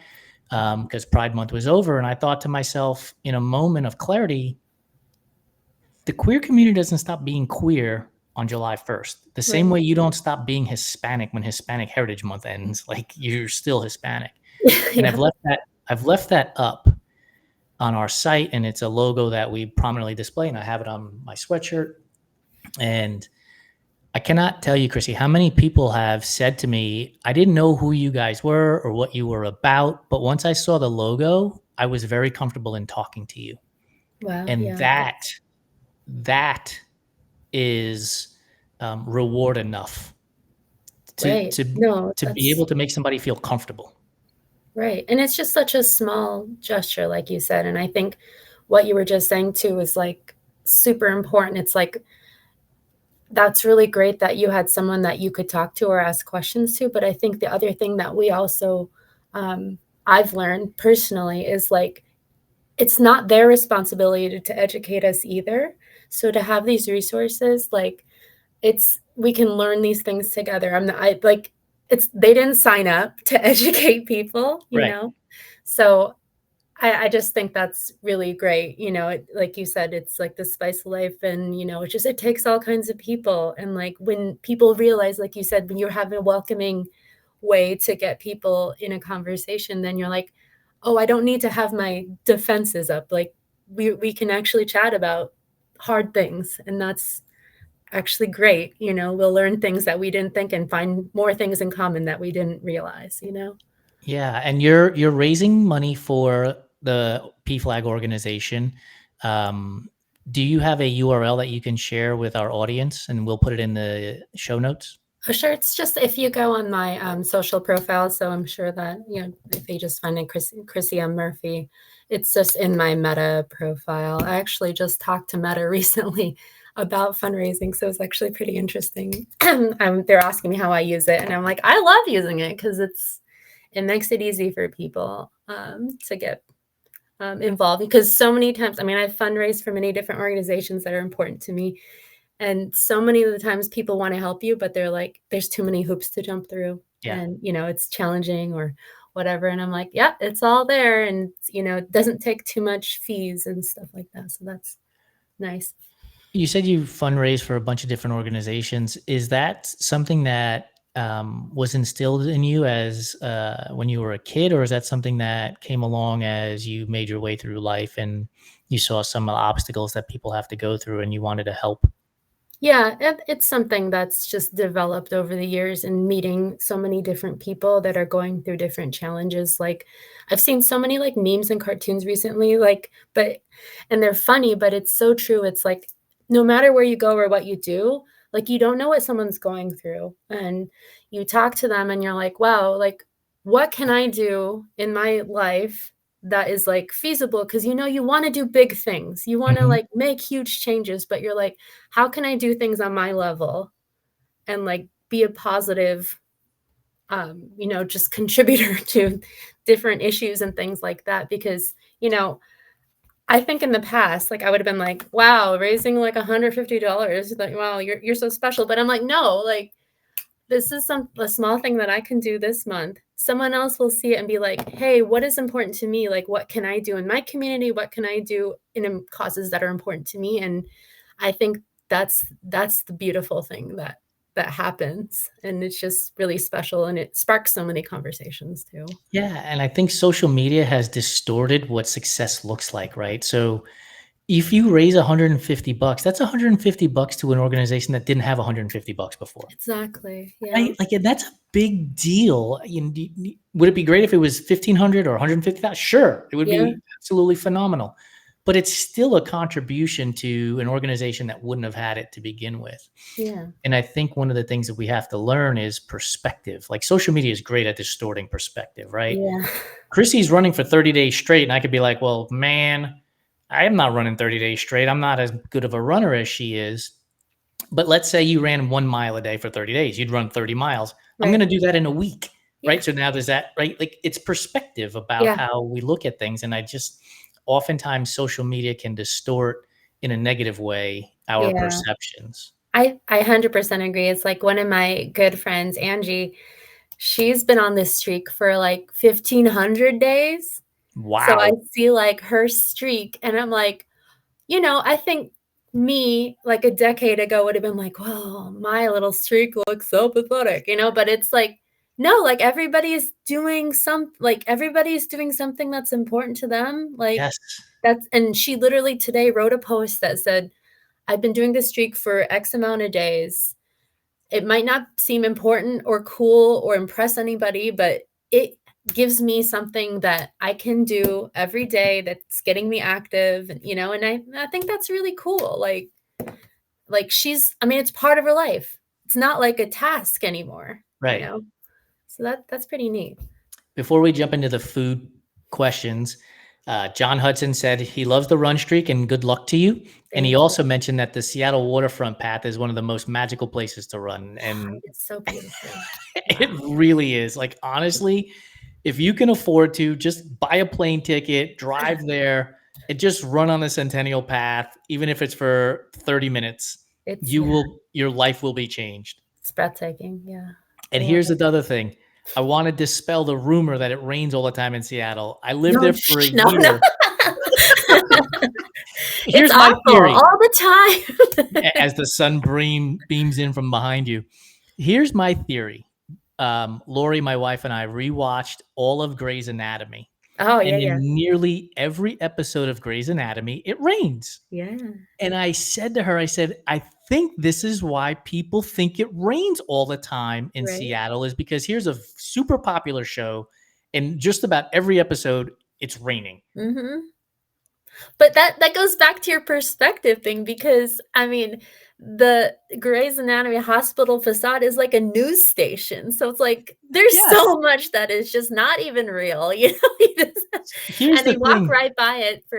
[SPEAKER 1] because Pride Month was over. And I thought to myself, in a moment of clarity, the queer community doesn't stop being queer on July 1st. The same way you don't stop being Hispanic when Hispanic Heritage Month ends. Like, you're still Hispanic. And I've left that up on our site, and it's a logo that we prominently display, and I have it on my sweatshirt. And I cannot tell you, Krissy, how many people have said to me, I didn't know who you guys were or what you were about, but once I saw the logo, I was very comfortable in talking to you.
[SPEAKER 3] Wow.
[SPEAKER 1] And that is reward enough to be able to make somebody feel comfortable.
[SPEAKER 3] Right. And it's just such a small gesture, like you said. And I think what you were just saying too is like super important. It's like, that's really great that you had someone that you could talk to or ask questions to. But I think the other thing that we also, I've learned personally is like, it's not their responsibility to educate us either. So to have these resources, like we can learn these things together. They didn't sign up to educate people, you know? So I just think that's really great. Like you said, it's like the spice of life, and, it takes all kinds of people. And like, when people realize, like you said, when you're having a welcoming way to get people in a conversation, then you're like, oh, I don't need to have my defenses up. Like we can actually chat about hard things. And that's actually great. We'll learn things that we didn't think and find more things in common that we didn't realize,
[SPEAKER 1] Yeah. And you're raising money for the PFLAG organization. Do you have a URL that you can share with our audience, and we'll put it in the show notes?
[SPEAKER 3] Oh, sure. It's just if you go on my social profile. So I'm sure that, if you just find it Krissy Murphy, it's just in my Meta profile. I actually just talked to Meta recently about fundraising. So it's actually pretty interesting. They're asking me how I use it. And I'm like, I love using it because it makes it easy for people to get involved. Because so many times, I've fundraised for many different organizations that are important to me. And so many of the times people want to help you, but they're like, there's too many hoops to jump through.
[SPEAKER 1] Yeah.
[SPEAKER 3] And, it's challenging or whatever. And I'm like, yeah, it's all there. And, it doesn't take too much fees and stuff like that. So that's nice.
[SPEAKER 1] You said you fundraise for a bunch of different organizations. Is that something that was instilled in you as when you were a kid, or is that something that came along as you made your way through life and you saw some obstacles that people have to go through and you wanted to help?
[SPEAKER 3] Yeah, it's something that's just developed over the years and meeting so many different people that are going through different challenges. Like I've seen so many like memes and cartoons recently, and they're funny, but it's so true. It's like no matter where you go or what you do, like you don't know what someone's going through. And you talk to them and you're like, wow, like what can I do in my life that is like feasible? Because you want to do big things. You want to
[SPEAKER 1] Mhm.
[SPEAKER 3] like make huge changes, but you're like, how can I do things on my level and like be a positive, just contributor to different issues and things like that? Because, I think in the past, like I would have been like, wow, raising like $150, like, wow, you're so special. But I'm like, no, like this is a small thing that I can do this month. Someone else will see it and be like, hey, what is important to me? Like, what can I do in my community? What can I do in causes that are important to me? And I think that's the beautiful thing that happens. And it's just really special. And it sparks so many conversations too.
[SPEAKER 1] Yeah, and I think social media has distorted what success looks like, right? So if you raise $150, that's $150 to an organization that didn't have $150 before,
[SPEAKER 3] Exactly. Yeah.
[SPEAKER 1] right? Like, and that's a big deal. Would it be great if it was 1,500 or 150,000? Sure, it would
[SPEAKER 3] Yeah.
[SPEAKER 1] be absolutely phenomenal. But it's still a contribution to an organization that wouldn't have had it to begin with.
[SPEAKER 3] Yeah.
[SPEAKER 1] And I think one of the things that we have to learn is perspective. Like social media is great at distorting perspective, right?
[SPEAKER 3] Yeah.
[SPEAKER 1] Chrissy's running for 30 days straight, and I could be like, well, man, I am not running 30 days straight. I'm not as good of a runner as she is. But let's say you ran 1 mile a day for 30 days. You'd run 30 miles. I'm
[SPEAKER 3] Right.
[SPEAKER 1] going to do that in a week,
[SPEAKER 3] Yeah.
[SPEAKER 1] right? So now there's that, right? Like it's perspective about
[SPEAKER 3] Yeah.
[SPEAKER 1] how we look at things. And oftentimes social media can distort in a negative way our
[SPEAKER 3] Yeah.
[SPEAKER 1] perceptions.
[SPEAKER 3] I 100% agree. It's like one of my good friends, Angie, she's been on this streak for like 1,500 days. So I
[SPEAKER 1] Wow.
[SPEAKER 3] see like her streak and I'm like, I think me like a decade ago would have been like, well, my little streak looks so pathetic, but it's like, no, like everybody's doing something that's important to them. Like
[SPEAKER 1] Yes.
[SPEAKER 3] and she literally today wrote a post that said, I've been doing this streak for X amount of days. It might not seem important or cool or impress anybody, but it gives me something that I can do every day that's getting me active, and I think that's really cool. Like it's part of her life. It's not like a task anymore,
[SPEAKER 1] Right.
[SPEAKER 3] So that's pretty neat.
[SPEAKER 1] Before we jump into the food questions, John Hudson said he loves the run streak and good luck to you. And he
[SPEAKER 3] Thank you.
[SPEAKER 1] also mentioned that the Seattle waterfront path is one of the most magical places to run. And
[SPEAKER 3] It's so beautiful.
[SPEAKER 1] it
[SPEAKER 3] Wow.
[SPEAKER 1] really is. Like, honestly, if you can afford to, just buy a plane ticket, drive there, and just run on the Centennial Path, even if it's for 30 minutes, your life will be changed.
[SPEAKER 3] It's breathtaking. Yeah.
[SPEAKER 1] And
[SPEAKER 3] I love
[SPEAKER 1] here's
[SPEAKER 3] it.
[SPEAKER 1] another thing. I want to dispel the rumor that it rains all the time in Seattle. I lived
[SPEAKER 3] No,
[SPEAKER 1] there for a
[SPEAKER 3] no, no.
[SPEAKER 1] year.
[SPEAKER 3] It's
[SPEAKER 1] Here's my
[SPEAKER 3] awful
[SPEAKER 1] theory
[SPEAKER 3] all the time.
[SPEAKER 1] as the sun beams in from behind you. Here's my theory. Lori, my wife, and I rewatched all of Grey's Anatomy.
[SPEAKER 3] Oh,
[SPEAKER 1] And
[SPEAKER 3] yeah.
[SPEAKER 1] in nearly every episode of Grey's Anatomy, it rains.
[SPEAKER 3] Yeah.
[SPEAKER 1] And I said to her, I think this is why people think it rains all the time in
[SPEAKER 3] Right.
[SPEAKER 1] Seattle, is because here's a super popular show, and just about every episode, it's raining.
[SPEAKER 3] Mm-hmm. But that goes back to your perspective thing, because the Grey's Anatomy hospital facade is like a news station. So it's like there's so much that is just not even real,
[SPEAKER 1] Here's
[SPEAKER 3] and
[SPEAKER 1] the
[SPEAKER 3] you walk
[SPEAKER 1] thing.
[SPEAKER 3] right by it for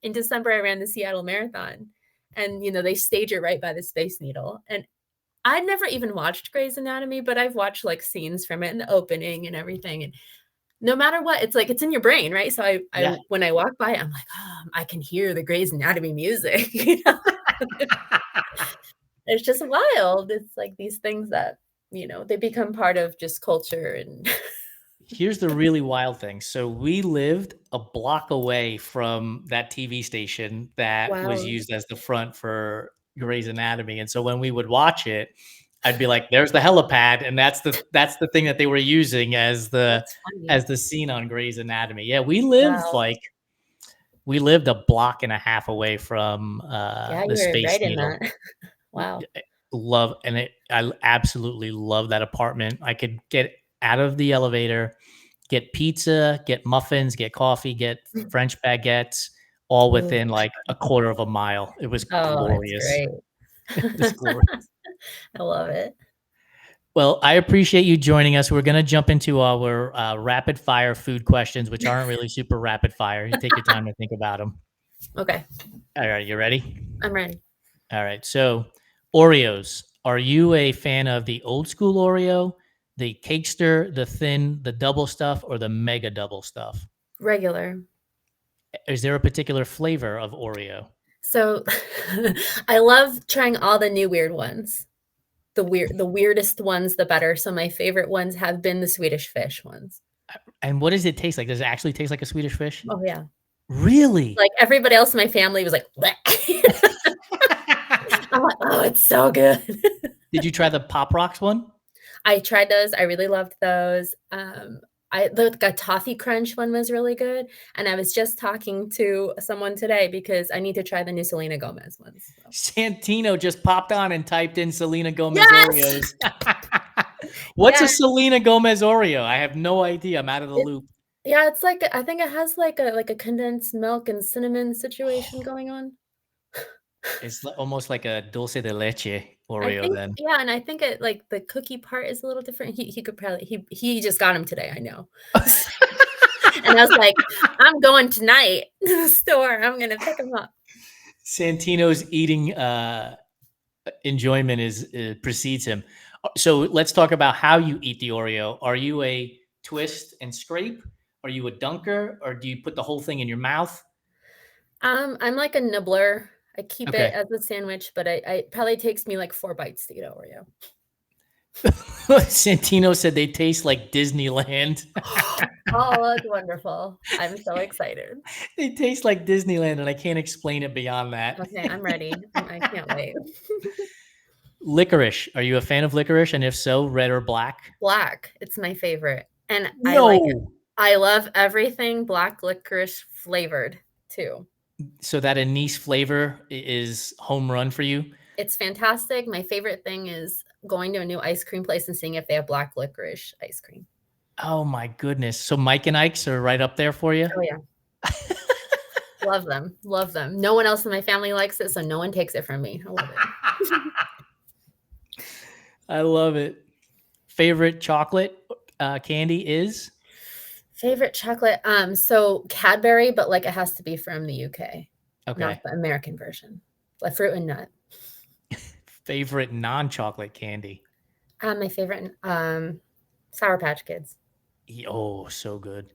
[SPEAKER 3] in December I ran the Seattle Marathon, and they stage it right by the Space Needle. And I'd never even watched Grey's Anatomy, but I've watched like scenes from it and the opening and everything. And no matter what, it's like it's in your brain, right? So I when I walk by, I'm like, oh, I can hear the Grey's Anatomy music. It's just wild. It's like these things that they become part of just culture. And
[SPEAKER 1] Here's the really wild thing. So we lived a block away from that TV station that was
[SPEAKER 3] wow,
[SPEAKER 1] used as the front for Grey's Anatomy. And so when we would watch it, I'd be like, there's the helipad. And that's the thing that they were using as the
[SPEAKER 3] that's funny.
[SPEAKER 1] scene on Grey's Anatomy. Yeah, we
[SPEAKER 3] Wow.
[SPEAKER 1] lived a block and a half away from
[SPEAKER 3] Yeah,
[SPEAKER 1] the
[SPEAKER 3] you were
[SPEAKER 1] Space
[SPEAKER 3] right in
[SPEAKER 1] Needle.
[SPEAKER 3] that. Wow.
[SPEAKER 1] I absolutely love that apartment. I could get out of the elevator, get pizza, get muffins, get coffee, get French baguettes, all
[SPEAKER 3] Ooh.
[SPEAKER 1] within like a quarter of a mile. It was
[SPEAKER 3] Oh, it's
[SPEAKER 1] glorious.
[SPEAKER 3] great.
[SPEAKER 1] It was glorious.
[SPEAKER 3] I love it.
[SPEAKER 1] Well, I appreciate you joining us. We're going to jump into our rapid fire food questions, which aren't really super rapid fire. You take your time to think about them.
[SPEAKER 3] Okay,
[SPEAKER 1] All right, you ready?
[SPEAKER 3] I'm ready.
[SPEAKER 1] All right. So, Oreos. Are you a fan of the old school Oreo, the Cakester, the thin, the double stuff, or the mega double stuff?
[SPEAKER 3] Regular.
[SPEAKER 1] Is there a particular flavor of Oreo?
[SPEAKER 3] So I love trying all the new weird ones. The weirdest ones, the better. So my favorite ones have been the Swedish fish ones.
[SPEAKER 1] And what does it taste like? Does it actually taste like a Swedish fish?
[SPEAKER 3] Oh yeah.
[SPEAKER 1] Really?
[SPEAKER 3] Like everybody else in my family was like, "Bleh." I'm like, oh, it's so good.
[SPEAKER 1] Did you try the Pop Rocks one?
[SPEAKER 3] I tried those. I really loved those. The toffee crunch one was really good. And I was just talking to someone today because I need to try the new Selena Gomez ones. So.
[SPEAKER 1] Santino just popped on and typed in Selena Gomez
[SPEAKER 3] Yes!
[SPEAKER 1] Oreos. What's a
[SPEAKER 3] Yes.
[SPEAKER 1] Selena Gomez Oreo? I have no idea. I'm out of the loop.
[SPEAKER 3] Yeah, it's like I think it has like a condensed milk and cinnamon situation going on.
[SPEAKER 1] It's almost like a dulce de leche
[SPEAKER 3] I
[SPEAKER 1] Oreo
[SPEAKER 3] think,
[SPEAKER 1] then.
[SPEAKER 3] yeah, and I think it like the cookie part is a little different. He could probably he just got them today, I know. And I was like, I'm going tonight to the store. I'm gonna pick them up.
[SPEAKER 1] Santino's eating enjoyment precedes him. So let's talk about how you eat the Oreo. Are you a twist and scrape? Are you a dunker, or do you put the whole thing in your mouth?
[SPEAKER 3] I'm like a nibbler. I keep it
[SPEAKER 1] Okay.
[SPEAKER 3] as a sandwich, but it probably takes me like 4 bites to eat an Oreo.
[SPEAKER 1] Santino said they taste like Disneyland.
[SPEAKER 3] Oh, that's wonderful. I'm so excited.
[SPEAKER 1] They taste like Disneyland, and I can't explain it beyond that.
[SPEAKER 3] Okay, I'm ready. I can't wait.
[SPEAKER 1] Licorice. Are you a fan of licorice? And if so, red or black?
[SPEAKER 3] Black. It's my favorite. And I
[SPEAKER 1] No.
[SPEAKER 3] like it. I love everything black licorice flavored too.
[SPEAKER 1] So that anise flavor is home run for you?
[SPEAKER 3] It's fantastic. My favorite thing is going to a new ice cream place and seeing if they have black licorice ice cream.
[SPEAKER 1] Oh my goodness. So Mike and Ike's are right up there for you?
[SPEAKER 3] Oh yeah. Love them. Love them. No one else in my family likes it, so no one takes it from me. I love it.
[SPEAKER 1] I love it. Favorite chocolate candy is?
[SPEAKER 3] Favorite chocolate? So Cadbury, but like it has to be from the UK.
[SPEAKER 1] Okay.
[SPEAKER 3] Not the American version. Like fruit and nut.
[SPEAKER 1] Favorite non-chocolate candy?
[SPEAKER 3] My favorite Sour Patch Kids.
[SPEAKER 1] Oh, so good.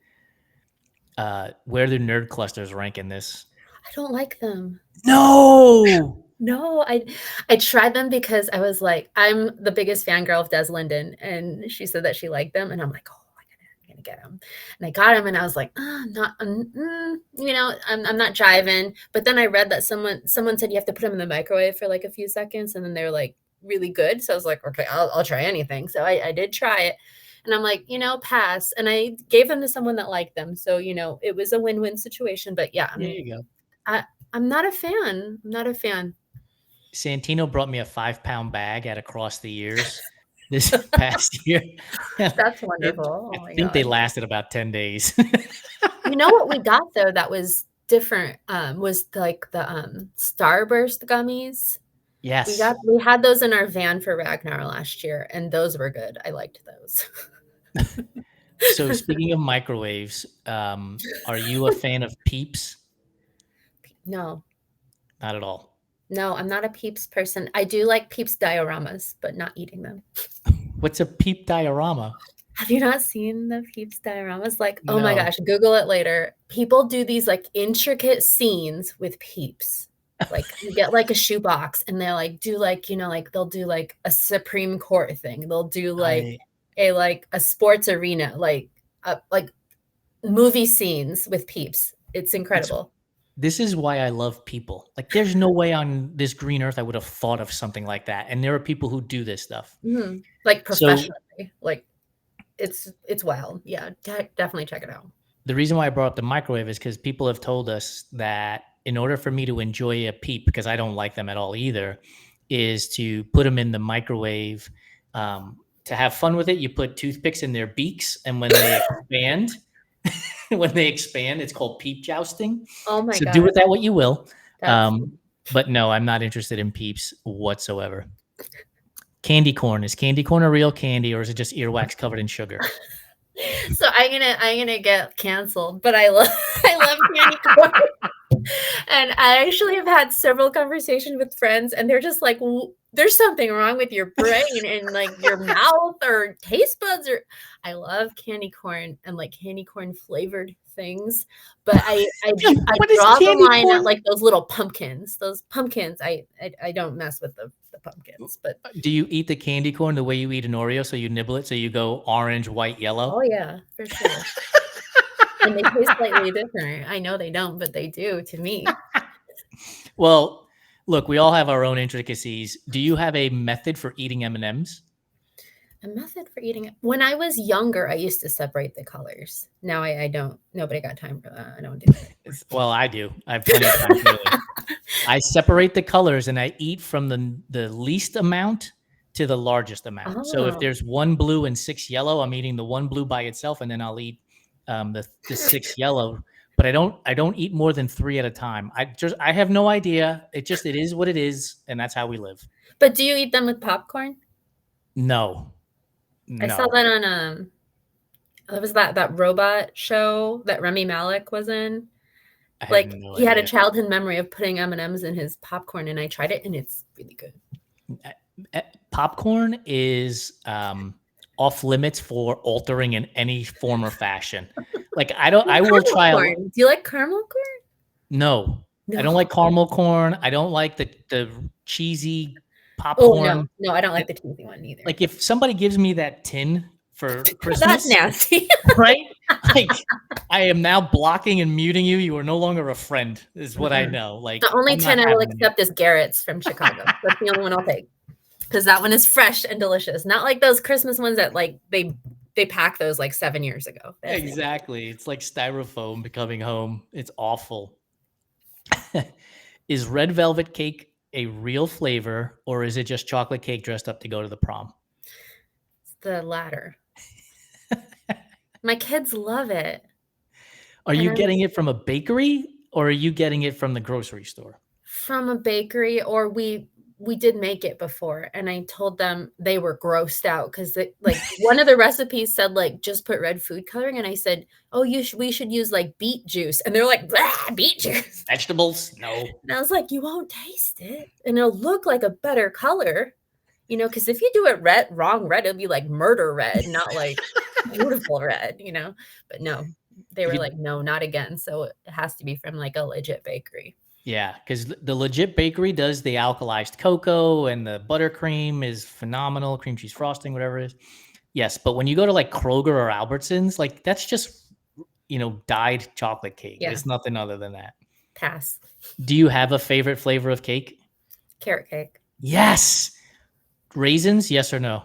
[SPEAKER 1] Where do nerd clusters rank in this?
[SPEAKER 3] I don't like them.
[SPEAKER 1] No.
[SPEAKER 3] No, I tried them because I was like, I'm the biggest fangirl of Des Linden, and she said that she liked them, and I'm like, oh, I'm gonna get them, and I got them, and I was like, I'm not jiving. But then I read that someone said you have to put them in the microwave for like a few seconds, and then they're like really good. So I was like, okay, I'll try anything. So I did try it, and I'm like, pass. And I gave them to someone that liked them, so it was a win-win situation. But yeah,
[SPEAKER 1] There you go.
[SPEAKER 3] I'm not a fan. I'm not a fan.
[SPEAKER 1] Santino brought me a 5-pound bag at Across the Years this past year.
[SPEAKER 3] That's wonderful.
[SPEAKER 1] I think they lasted about 10 days.
[SPEAKER 3] You know what we got though that was different was like the Starburst gummies.
[SPEAKER 1] Yes.
[SPEAKER 3] We had those in our van for Ragnar last year, and those were good. I liked those.
[SPEAKER 1] So speaking of microwaves, are you a fan of Peeps?
[SPEAKER 3] No.
[SPEAKER 1] Not at all.
[SPEAKER 3] No, I'm not a Peeps person. I do like Peeps dioramas, but not eating them.
[SPEAKER 1] What's a Peep diorama?
[SPEAKER 3] Have you not seen the Peeps dioramas? Like, oh my
[SPEAKER 1] No.
[SPEAKER 3] gosh, Google it later. People do these like intricate scenes with Peeps. Like you get like a shoebox and they like do like, like they'll do like a Supreme Court thing. They'll do like a sports arena, like movie scenes with Peeps. It's incredible.
[SPEAKER 1] This is why I love people. Like, there's no way on this green earth I would have thought of something like that. And there are people who do this stuff.
[SPEAKER 3] Mm-hmm. Like professionally. Like it's wild. Yeah, definitely check it out.
[SPEAKER 1] The reason why I brought up the microwave is because people have told us that in order for me to enjoy a Peep, because I don't like them at all either, is to put them in the microwave. To have fun with it, you put toothpicks in their beaks, and when they expand, it's called peep jousting.
[SPEAKER 3] Oh my
[SPEAKER 1] So
[SPEAKER 3] God.
[SPEAKER 1] do with that what you will.
[SPEAKER 3] That's
[SPEAKER 1] But no, I'm not interested in peeps whatsoever. Candy corn. Is candy corn a real candy, or is it just earwax covered in sugar?
[SPEAKER 3] so I'm gonna get canceled, but I love candy corn. And I actually have had several conversations with friends, and they're just like, there's something wrong with your brain and like your mouth or taste buds. Or I love candy corn and like candy corn flavored things, but I draw the line at like those little pumpkins. Those pumpkins, I don't mess with the pumpkins. But
[SPEAKER 1] do you eat the candy corn the way you eat an Oreo? So you nibble it, so you go orange, white, yellow?
[SPEAKER 3] Oh yeah, for sure. And they taste slightly different. I know they don't, but they do to me.
[SPEAKER 1] Well, look, we all have our own intricacies. Do you have a method for eating M&Ms?
[SPEAKER 3] A method for eating it. When I was younger, I used to separate the colors. Now I don't. Nobody got time for that. I don't do that.
[SPEAKER 1] Well, I do. I have plenty of time to do it. I separate the colors and I eat from the least amount to the largest amount.
[SPEAKER 3] Oh.
[SPEAKER 1] So if there's 1 blue and 6 yellow, I'm eating the 1 blue by itself, and then I'll eat the 6 yellow. But I don't eat more than 3 at a time. I have no idea. It is what it is, and that's how we live.
[SPEAKER 3] But do you eat them with popcorn?
[SPEAKER 1] No.
[SPEAKER 3] I saw that on it was that robot show that Rami Malek was in. Like he had a childhood memory of putting M&Ms in his popcorn, and I tried it, and it's really good.
[SPEAKER 1] Popcorn is off limits for altering in any form or fashion. Like I will try.
[SPEAKER 3] Do you like caramel corn?
[SPEAKER 1] No, I don't like caramel corn. I don't like the cheesy popcorn.
[SPEAKER 3] Oh no, I don't like the cheesy one either.
[SPEAKER 1] Like if somebody gives me that tin for Christmas,
[SPEAKER 3] that's nasty,
[SPEAKER 1] right? Like I am now blocking and muting you. You are no longer a friend, is what I know. Like
[SPEAKER 3] the only tin I will accept is Garrett's from Chicago. That's the only one I'll take, because that one is fresh and delicious. Not like those Christmas ones that like they pack those like 7 years ago.
[SPEAKER 1] Exactly. It's like styrofoam coming home. It's awful. Is red velvet cake a real flavor, or is it just chocolate cake dressed up to go to the prom?
[SPEAKER 3] It's the latter. My kids love it.
[SPEAKER 1] Are you getting it from a bakery, or are you getting it from the grocery store?
[SPEAKER 3] From a bakery, or we did make it before, and I told them they were grossed out because like one of the recipes said like just put red food coloring, and I said, oh, we should use like beet juice, and they're like, blah, beet juice,
[SPEAKER 1] vegetables, no.
[SPEAKER 3] And I was like, you won't taste it, and it'll look like a better color, because if you do it wrong red, it'll be like murder red, not like beautiful red, But no, they were like, no, not again. So it has to be from like a legit bakery.
[SPEAKER 1] Yeah, because the legit bakery does the alkalized cocoa, and the buttercream is phenomenal, cream cheese frosting, whatever it is. Yes, but when you go to like Kroger or Albertsons, like that's just, dyed chocolate cake. Yeah. It's nothing other than that.
[SPEAKER 3] Pass.
[SPEAKER 1] Do you have a favorite flavor of cake?
[SPEAKER 3] Carrot cake.
[SPEAKER 1] Yes. Raisins, yes or no?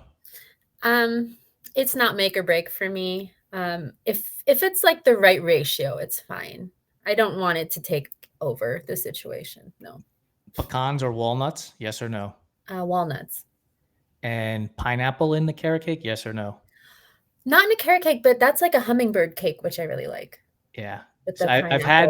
[SPEAKER 3] It's not make or break for me. If it's like the right ratio, it's fine. I don't want it to take over the situation. No.
[SPEAKER 1] Pecans or walnuts, yes or no?
[SPEAKER 3] Walnuts.
[SPEAKER 1] And pineapple in the carrot cake, yes or no?
[SPEAKER 3] Not in a carrot cake, but that's like a hummingbird cake, which I really like.
[SPEAKER 1] Yeah. So I've had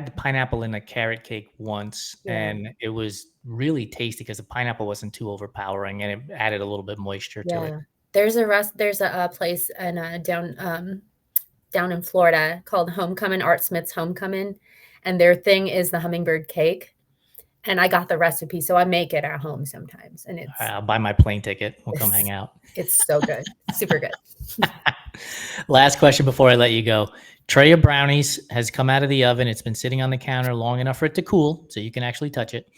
[SPEAKER 1] the pineapple in a carrot cake once, and it was really tasty because the pineapple wasn't too overpowering, and it added a little bit moisture to it.
[SPEAKER 3] There's a place down in Florida called Homecoming, Art Smith's Homecoming, and their thing is the hummingbird cake. And I got the recipe, so I make it at home sometimes. And
[SPEAKER 1] I'll buy my plane ticket. We'll come hang out.
[SPEAKER 3] It's so good. Super good.
[SPEAKER 1] Last question before I let you go. Tray of brownies has come out of the oven. It's been sitting on the counter long enough for it to cool, so you can actually touch it.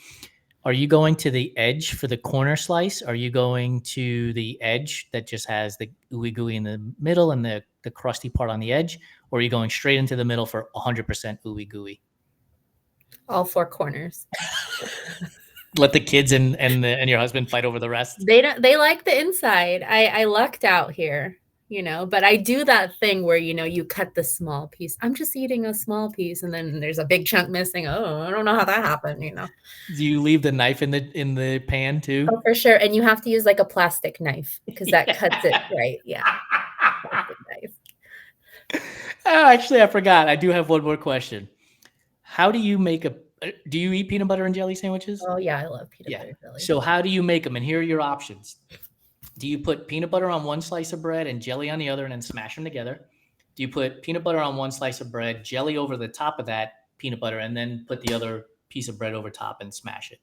[SPEAKER 1] Are you going to the edge for the corner slice? Are you going to the edge that just has the ooey gooey in the middle and the crusty part on the edge? Or are you going straight into the middle for 100% ooey gooey?
[SPEAKER 3] All 4 corners.
[SPEAKER 1] Let the kids and your husband fight over the rest.
[SPEAKER 3] They like the inside. I lucked out here. but I do that thing where, you cut the small piece. I'm just eating a small piece and then there's a big chunk missing. Oh, I don't know how that happened,
[SPEAKER 1] Do you leave the knife in the pan too?
[SPEAKER 3] Oh, for sure. And you have to use like a plastic knife because that cuts it right. Yeah. Plastic knife.
[SPEAKER 1] Oh, actually, I forgot. I do have one more question. How do you make do you eat peanut butter and jelly sandwiches?
[SPEAKER 3] Oh yeah, I love peanut butter jelly.
[SPEAKER 1] So how do you make them? And here are your options. Do you put peanut butter on one slice of bread and jelly on the other and then smash them together? Do you put peanut butter on one slice of bread, jelly over the top of that peanut butter, and then put the other piece of bread over top and smash it?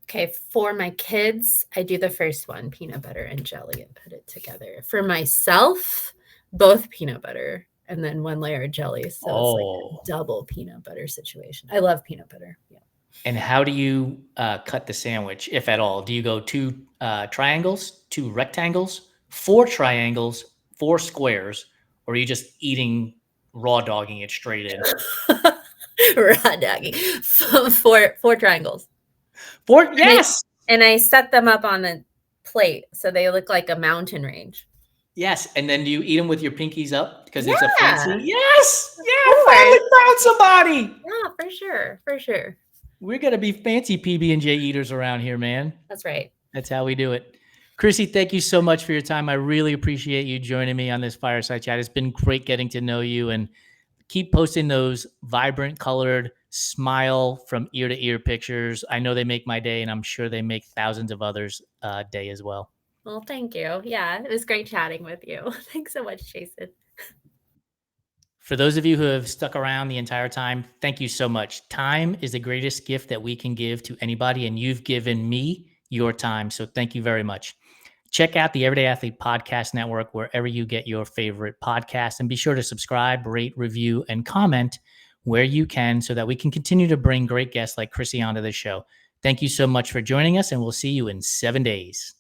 [SPEAKER 3] Okay, for my kids, I do the first one, peanut butter and jelly, and put it together. For myself, both peanut butter and then one layer of jelly. So it's like a double peanut butter situation. I love peanut butter. Yeah.
[SPEAKER 1] And how do you cut the sandwich, if at all? Do you go 2 triangles, 2 rectangles, 4 triangles, 4 squares, or are you just raw dogging it straight in?
[SPEAKER 3] Raw dogging. 4 triangles.
[SPEAKER 1] 4, yes.
[SPEAKER 3] And I set them up on the plate so they look like a mountain range.
[SPEAKER 1] Yes, and then do you eat them with your pinkies up because it's
[SPEAKER 3] Yeah.
[SPEAKER 1] a fancy? Yes, yeah, finally found somebody.
[SPEAKER 3] Yeah, for sure, for sure.
[SPEAKER 1] We're gonna be fancy PB&J eaters around here, man.
[SPEAKER 3] That's right.
[SPEAKER 1] That's how we do it. Krissy, thank you so much for your time. I really appreciate you joining me on this Fireside Chat. It's been great getting to know you, and keep posting those vibrant colored smile from ear to ear pictures. I know they make my day, and I'm sure they make thousands of others' day as well.
[SPEAKER 3] Well, thank you. Yeah, it was great chatting with you. Thanks so much, Jason.
[SPEAKER 1] For those of you who have stuck around the entire time, thank you so much. Time is the greatest gift that we can give to anybody, and you've given me your time. So thank you very much. Check out the Everyday Athlete Podcast Network wherever you get your favorite podcasts, and be sure to subscribe, rate, review, and comment where you can so that we can continue to bring great guests like Krissy onto the show. Thank you so much for joining us, and we'll see you in 7 days.